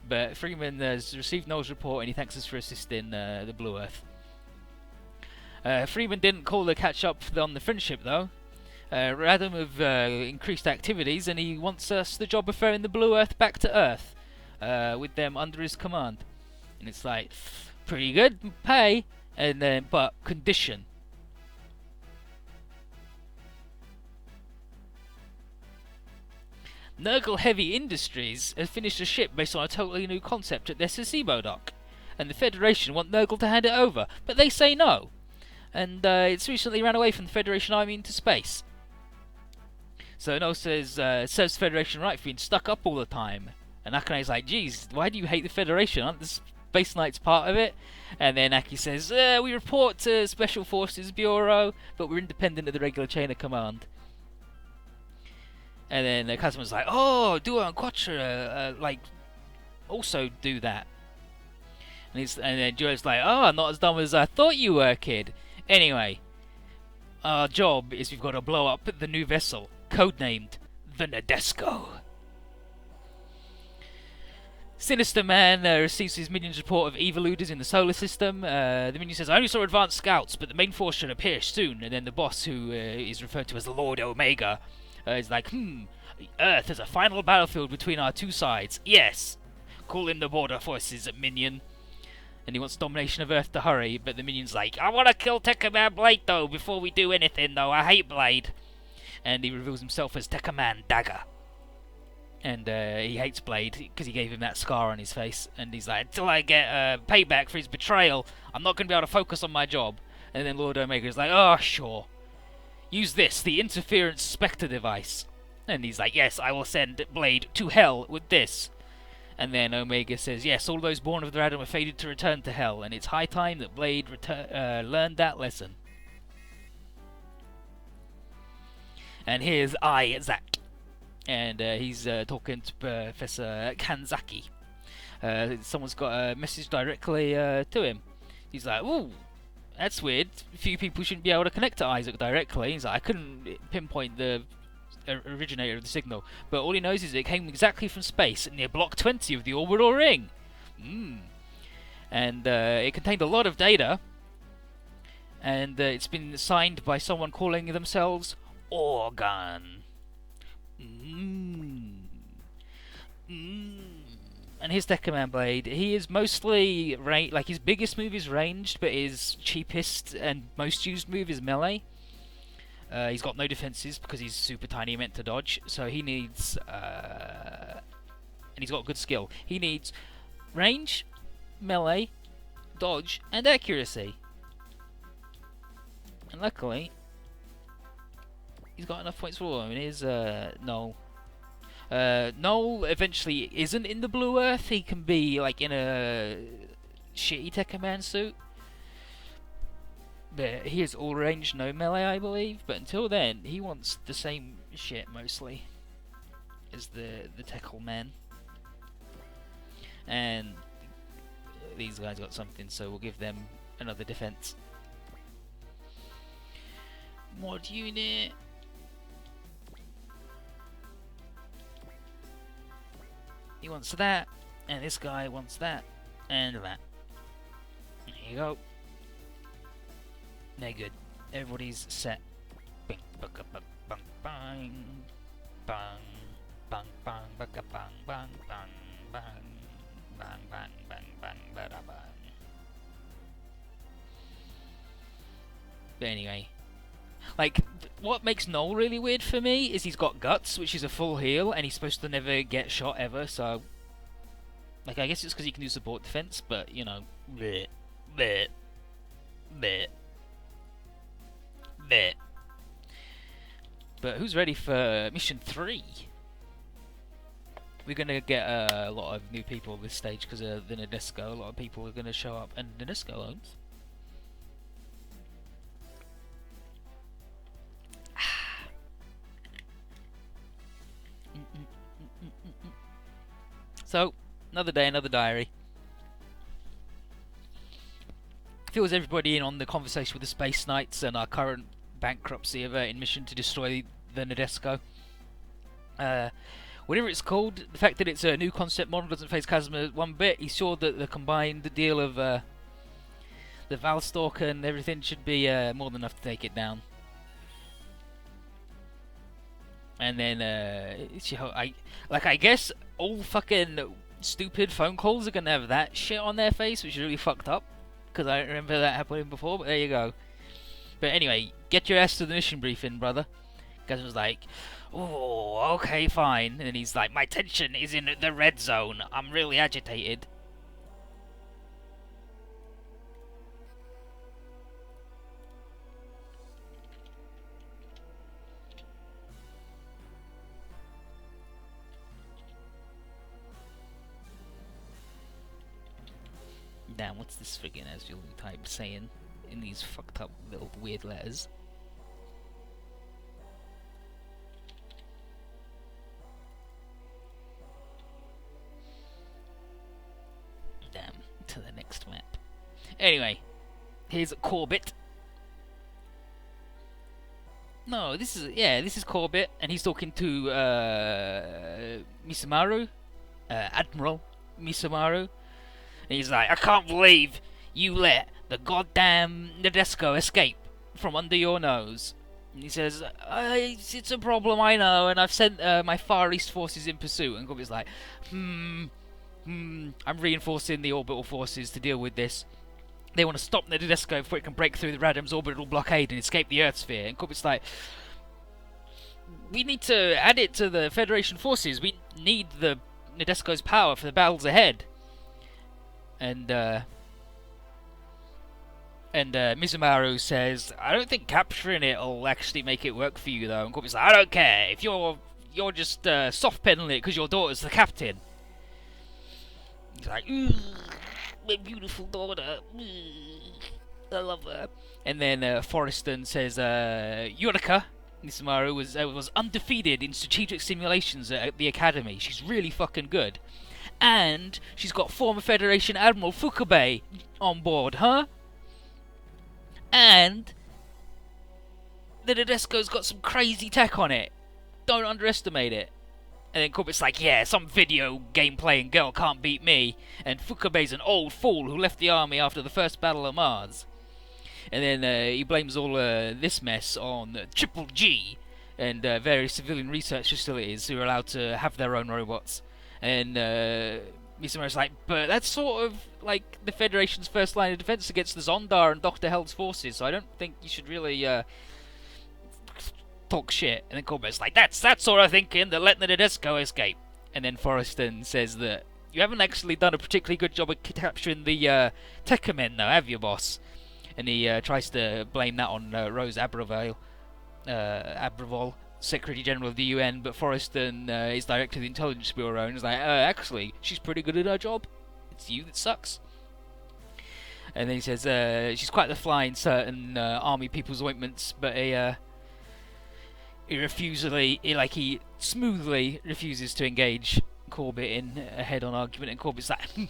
But Freeman has received Noel's report and he thanks us for assisting the Blue Earth. Freeman didn't call to catch up on the friendship though. Radam have increased activities and he wants us the job of throwing the Blue Earth back to Earth with them under his command. And it's like, pretty good pay, and then but condition. Nurgle Heavy Industries has finished a ship based on a totally new concept at their Sasebo dock, and the Federation want Nurgle to hand it over, but they say no. And it's recently ran away from the Federation army into space. So No says, serves the Federation right for being stuck up all the time. And Akane's like, geez, why do you hate the Federation? Aren't the Space Knights part of it? And then Aki says, we report to Special Forces Bureau, but we're independent of the regular chain of command. And then Kazuma's like, oh, Duo and Quattro, like, also do that. And then Joe's like, oh, not as dumb as I thought you were, kid. Anyway, our job is we've got to blow up the new vessel, codenamed the Nesco. Sinister Man receives his minion's report of Eviluders in the solar system. The minion says, I only saw advanced scouts, but the main force should appear soon. And then the boss, who is referred to as the Lord Omega, is like, Earth is a final battlefield between our two sides. Yes! Call in the border forces, minion. And he wants domination of Earth to hurry, but the minion's like, I want to kill Teckman Blade, though, before we do anything, though. I hate Blade. And he reveals himself as Teckman Dagger. And he hates Blade, because he gave him that scar on his face. And he's like, until I get payback for his betrayal, I'm not going to be able to focus on my job. And then Lord Omega's like, oh, sure. Use this, the interference spectre device. And he's like, yes, I will send Blade to hell with this. And then Omega says, yes, all those born of the Radam are fated to return to hell, and it's high time that Blade learned that lesson. And here's Zach. And he's talking to Professor Kanzaki. Someone's got a message directly to him. He's like, ooh, that's weird. Few people shouldn't be able to connect to Isaac directly. He's like, I couldn't pinpoint the originator of the signal, but all he knows is it came exactly from space near Block 20 of the orbital ring. And it contained a lot of data, and it's been signed by someone calling themselves Organ. And his Teckman Blade, he is mostly like his biggest move is ranged, but his cheapest and most used move is melee. He's got no defenses because he's super tiny and meant to dodge, so he needs... and he's got good skill. He needs range, melee, dodge, and accuracy. And luckily, he's got enough points for all of them. Here's Noel. Noel eventually isn't in the Blue Earth. He can be like in a shitty Teckman suit. But he has all range, no melee, I believe. But until then, he wants the same shit mostly as the Teckman. And these guys got something, so we'll give them another defense. Mod unit. He wants that, and this guy wants that, and that. There you go. They're good. Everybody's set. Bing, bugga, bang, bang, bang, bang, bang, bang, bugga, bang, bang, bang, bang, bang, bang, bang, bang, bada, bang. But anyway, like, what makes Noel really weird for me is he's got guts, which is a full heal, and he's supposed to never get shot ever, so... Like, I guess it's because he can do support defense, but, you know... Bleh, bleh, bleh, bleh. But who's ready for Mission 3? We're going to get a lot of new people at this stage because of the Nesco. A lot of people are going to show up, and the Nesco owns. So, another day, another diary. Fills everybody in on the conversation with the Space Knights and our current bankruptcy averting mission to destroy the Nesco. Whatever it's called, the fact that it's a new concept model doesn't phase Kazuma one bit. He's sure that the combined deal of the Valstalker and everything should be more than enough to take it down. And then, I guess all fucking stupid phone calls are gonna have that shit on their face, which is really fucked up, because I don't remember that happening before, but there you go. But anyway, get your ass to the mission briefing, brother. Guys was like, oh, okay, fine. And he's like, my tension is in the red zone. I'm really agitated. Damn, what's this friggin' as you'll type saying in these fucked up little weird letters? Damn, to the next map. Anyway, here's Corbett. No, this is Corbett, and he's talking to Misamaru, Admiral Misamaru. And he's like, I can't believe you let the goddamn Nesco escape from under your nose. And he says, it's a problem, I know, and I've sent my Far East forces in pursuit. And Gobby's like, I'm reinforcing the orbital forces to deal with this. They want to stop the Nesco before it can break through the Radam's orbital blockade and escape the Earth sphere. And Gobby's like, we need to add it to the Federation forces. We need the Nadesco's power for the battles ahead. And Mizumaru says, I don't think capturing it will actually make it work for you, though. And Corby's like, I don't care. If you're just soft pedaling it because your daughter's the captain. He's like, my beautiful daughter. I love her. And then Forreston says, Yurika, Mizumaru, was undefeated in strategic simulations at the Academy. She's really fucking good. And she's got former Federation Admiral Fukabe on board, huh? And the Nadesco's got some crazy tech on it. Don't underestimate it. And then Corbett's like, yeah, some video game playing girl can't beat me. And Fukabe's an old fool who left the army after the first Battle of Mars. And then he blames all this mess on Triple G and various civilian research facilities who are allowed to have their own robots. And Misamaru's like, but that's sort of like the Federation's first line of defense against the Zondar and Dr. Held's forces, so I don't think you should really talk shit, and then Corbett's like, that's sort of thinking that letting the Nesco escape. And then Forreston says that you haven't actually done a particularly good job of capturing the Teckman, though, have you, boss? And he tries to blame that on Rose Abreville, Secretary General of the UN, but Forreston is Director of the Intelligence Bureau, and is like, actually, she's pretty good at her job. It's you that sucks. And then he says she's quite the fly in certain army people's ointments, but he smoothly refuses to engage Corbett in a head-on argument, and Corbett's like,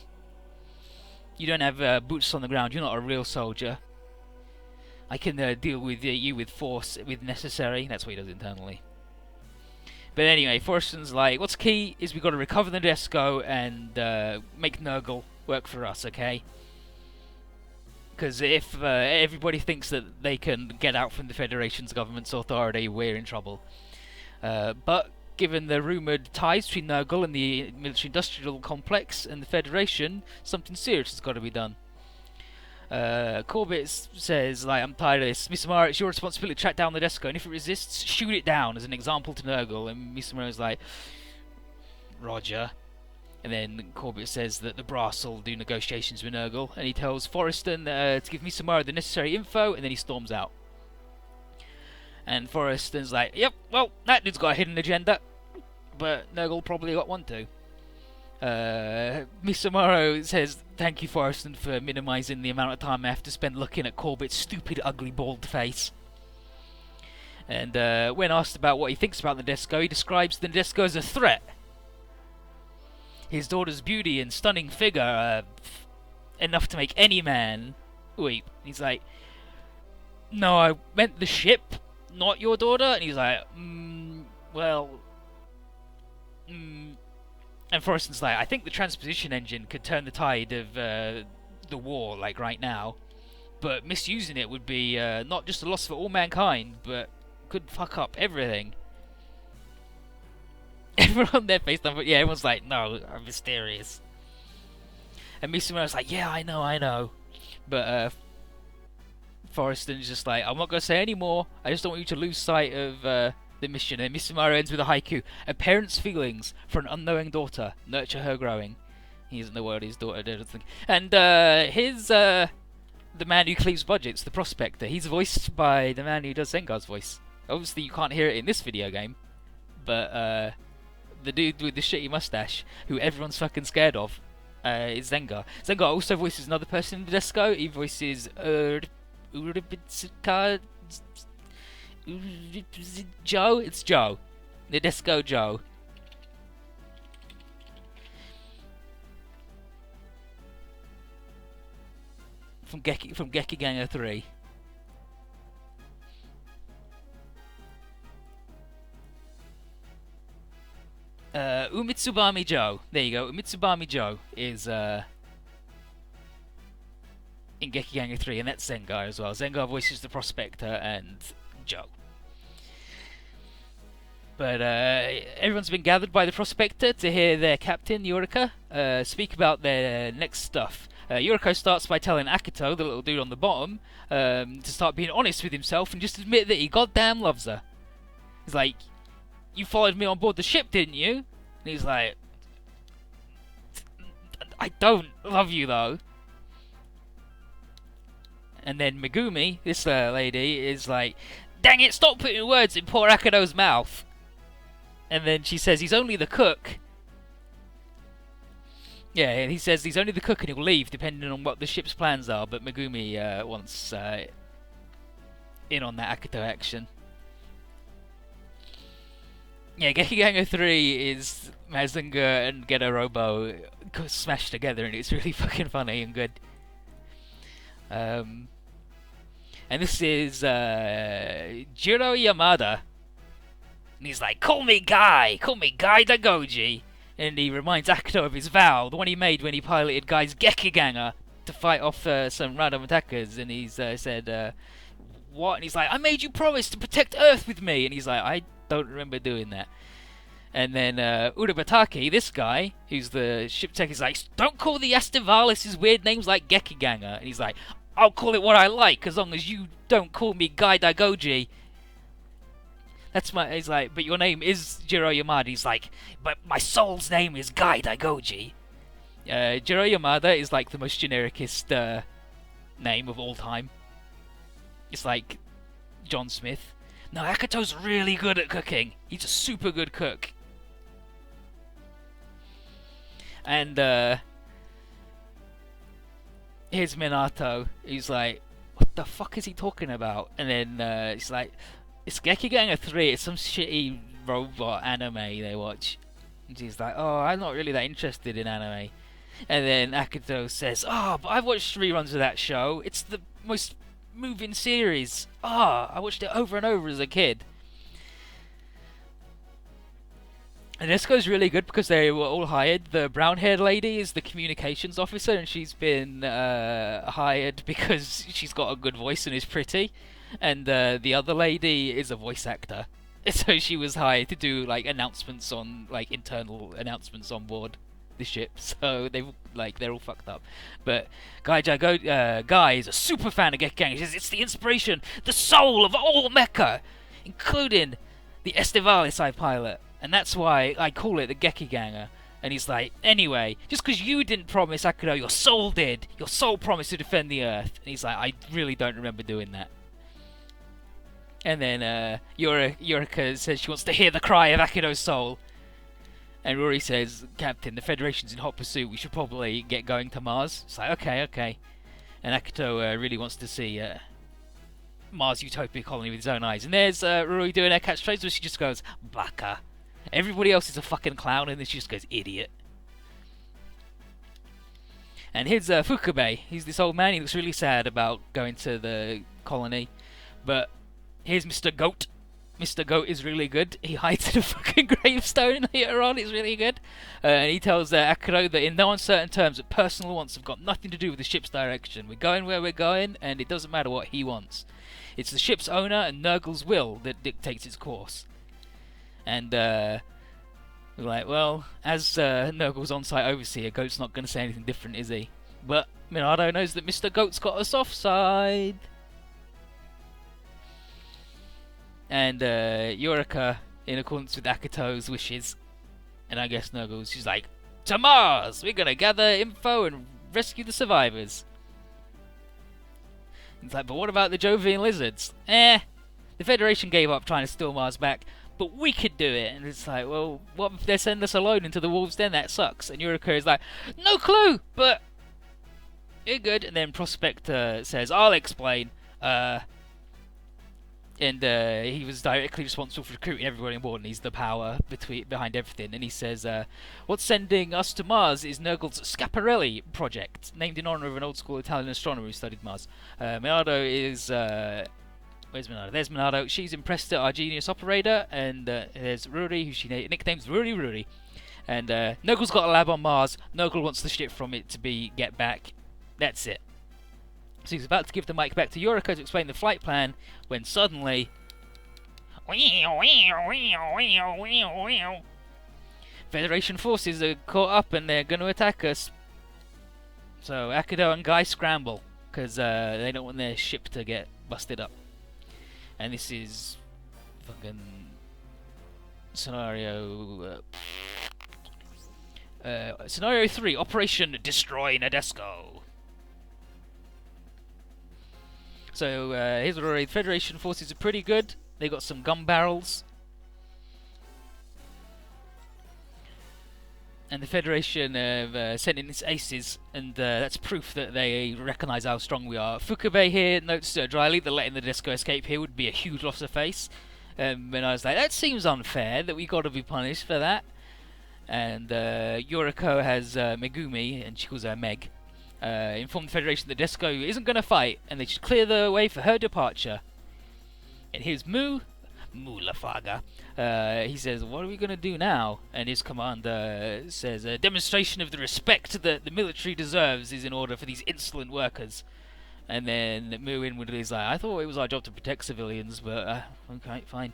you don't have boots on the ground, you're not a real soldier. I can deal with you with force, with necessary. That's what he does internally. But anyway, Forreston's like, what's key is we've got to recover the Nesco and make Nurgle work for us, okay? Because if everybody thinks that they can get out from the Federation's government's authority, we're in trouble. But given the rumoured ties between Nurgle and the military-industrial complex and the Federation, something serious has got to be done. Corbett says, like, I'm tired of this. Misumara, it's your responsibility to track down the Nesco, and if it resists, shoot it down as an example to Nurgle. And Misumara's like, Roger. And then Corbett says that the brass will do negotiations with Nurgle, and he tells Forreston to give Misumara the necessary info, and then he storms out. And Forreston's like, yep, well, that dude's got a hidden agenda, but Nurgle probably got one too. Misumaro says, thank you, Forreston, for minimising the amount of time I have to spend looking at Corbett's stupid, ugly, bald face. And when asked about what he thinks about the Nesco, he describes the Nesco as a threat. His daughter's beauty and stunning figure are enough to make any man weep. He's like, no, I meant the ship, not your daughter. And he's like, And Forreston's like, I think the transposition engine could turn the tide of the war, like right now, but misusing it would be not just a loss for all mankind, but could fuck up everything. Everyone on their face, yeah, everyone's like, no, I'm mysterious. And Misumara's like, yeah, I know. But Forreston's just like, I'm not going to say any more, I just don't want you to lose sight of the mission. And Misumara ends with a haiku: a parent's feelings for an unknowing daughter, nurture her growing. He doesn't know what his daughter did. And the man who cleaves budgets, the prospector, he's voiced by the man who does Zengar's voice. Obviously you can't hear it in this video game, but the dude with the shitty mustache, who everyone's fucking scared of, is Zengar. Zengar also voices another person in the Nesco. He voices Joe? It's Joe. The Nesco Joe. From Gekiganger 3. Umitsubami Joe. There you go. Umitsubami Joe is in Gekiganger 3, and that's Zengar as well. Zengar voices the Prospector and Joe. But everyone's been gathered by the Prospector to hear their captain, Yorika, speak about their next stuff. Yoriko starts by telling Akito, the little dude on the bottom, to start being honest with himself and just admit that he goddamn loves her. He's like, you followed me on board the ship, didn't you? And he's like, I don't love you though. And then Megumi, this lady, is like, dang it, stop putting words in poor Akito's mouth. And then she says he's only the cook. Yeah, and he says he's only the cook and he'll leave depending on what the ship's plans are, but Megumi wants in on that Akito action. Yeah, Gekiganger 3 is Mazinger and Geto Robo smashed together, and it's really fucking funny and good. And this is Jiro Yamada. And he's like, call me Guy Dagoji. And he reminds Akito of his vow, the one he made when he piloted Guy's Gekiganger to fight off some random attackers. And he's said, what? And he's like, I made you promise to protect Earth with me. And he's like, I don't remember doing that. And then Urabataki, this guy, who's the ship tech, is like, don't call the Astivalis weird names like Gekiganger. And he's like, I'll call it what I like, as long as you don't call me Guy Dagoji. He's like, but your name is Jiro Yamada. He's like, but my soul's name is Gai Daigoji. Jiro Yamada is like the most genericest name of all time. It's like John Smith. No, Akito's really good at cooking. He's a super good cook. And here's Minato. He's like, what the fuck is he talking about? And then he's like, it's Gekiganger 3. It's some shitty robot anime they watch. And she's like, oh, I'm not really that interested in anime. And then Akito says, oh, but I've watched reruns of that show. It's the most moving series. I watched it over and over as a kid. And Nesco's really good because they were all hired. The brown-haired lady is the communications officer, and she's been hired because she's got a good voice and is pretty. And the other lady is a voice actor, so she was hired to do like announcements on like internal announcements on board the ship. So they're all fucked up. But Guy is a super fan of Gekiganger. He says it's the inspiration, the soul of all mecha, including the Estevalis I pilot. And that's why I call it the Gekiganger. And he's like, anyway, just because you didn't promise Akito, your soul did. Your soul promised to defend the Earth. And he's like, I really don't remember doing that. And then Yurika says she wants to hear the cry of Akito's soul. And Rory says, Captain, the Federation's in hot pursuit. We should probably get going to Mars. It's like, okay. And Akito really wants to see Mars Utopia colony with his own eyes. And there's Rory doing her catchphrase where she just goes, Baka. Everybody else is a fucking clown, and then she just goes, idiot. And here's Fukube. He's this old man. He looks really sad about going to the colony. But here's Mr. Goat. Mr. Goat is really good. He hides in a fucking gravestone later on. It's really good. And he tells Akiro that in no uncertain terms that personal wants have got nothing to do with the ship's direction. We're going where we're going, and it doesn't matter what he wants. It's the ship's owner and Nurgle's will that dictates its course. And we're like, well, as Nurgle's on-site overseer, Goat's not going to say anything different, is he? But Minato knows that Mr. Goat's got a soft side. And Yurika, in accordance with Akito's wishes, and I guess Nurgle's, she's like, to Mars! We're going to gather info and rescue the survivors. It's like, but what about the Jovian lizards? The Federation gave up trying to steal Mars back, but we could do it. And it's like, well, what if they send us alone into the wolves then? That sucks. And Yurika is like, no clue, but you're good. And then Prospector says, I'll explain. And he was directly responsible for recruiting everybody on board, and he's the power behind everything. And he says, what's sending us to Mars is Nurgle's Schiaparelli project, named in honour of an old-school Italian astronomer who studied Mars. Minato is... where's Minato? There's Minato. She's impressed at our genius operator, and there's Ruri, who she nicknames Ruri. And Nurgle's got a lab on Mars. Nurgle wants the ship from it to get back. That's it. So he's about to give the mic back to Yurika to explain the flight plan, when suddenly... Federation forces are caught up and they're going to attack us. So Akito and Guy scramble, because they don't want their ship to get busted up. And this is... fucking... Scenario... Scenario 3, Operation Destroy Nesco. So here's what the Federation forces are pretty good. They got some gun barrels. And the Federation have sent in its aces, and that's proof that they recognise how strong we are. Fukube here notes dryly that letting the Nesco escape here would be a huge loss of face. And I was like, that seems unfair, that we got to be punished for that. And Yuriko has Megumi, and she calls her Meg. Informed the Federation that Nesco isn't going to fight, and they should clear the way for her departure. And here's Lafaga. He says, what are we going to do now? And his commander says, a demonstration of the respect that the military deserves is in order for these insolent workers. And then Mu inwardly is like, I thought it was our job to protect civilians, but okay, fine.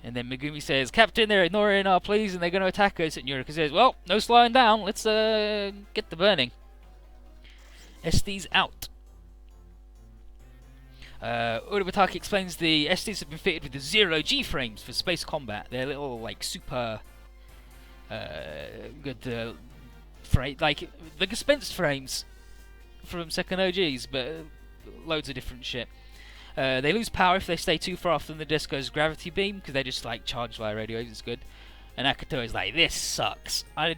And then Megumi says, Captain, they're ignoring our pleas and they're going to attack us. And Yurika says, well, no slowing down, let's get the burning. Estes out. Urubataki explains the STs have been fitted with the zero G frames for space combat. They're little like super good like the dispensed frames from second OGs, but loads of different shit. They lose power if they stay too far off from the Nesco's gravity beam because they just like charged via radio waves. It's good. And Akato is like, this sucks. I'm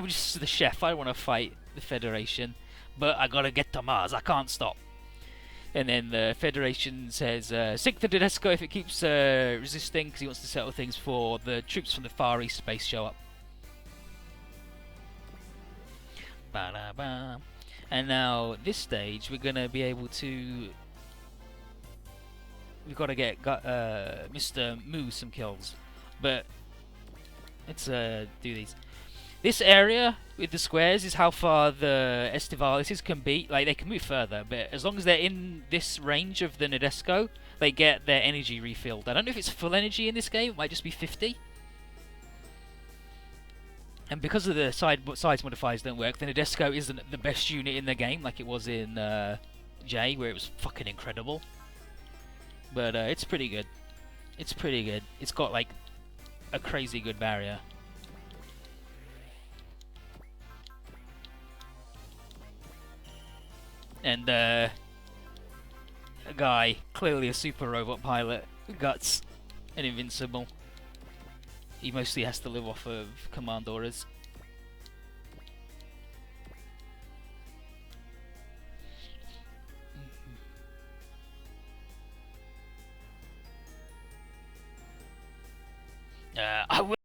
just the chef. I want to fight the Federation, but I gotta get to Mars. I can't stop. And then the Federation says, sink the Nesco if it keeps resisting, because he wants to settle things before the troops from the Far East space show up. Ba-da-ba. And now, this stage, we're going to be able to... We've got to get Mr. Moo some kills. But, let's do these. This area with the squares is how far the Estivalises can be. Like, they can move further, but as long as they're in this range of the Nadesco, they get their energy refilled. I don't know if it's full energy in this game, it might just be 50. And because of the size modifiers don't work, the Nadesco isn't the best unit in the game, like it was in J, where it was fucking incredible. But it's pretty good. It's pretty good. It's got, like, a crazy good barrier. And a guy, clearly a super robot pilot, Guts, and invincible. He mostly has to live off of command orders. I will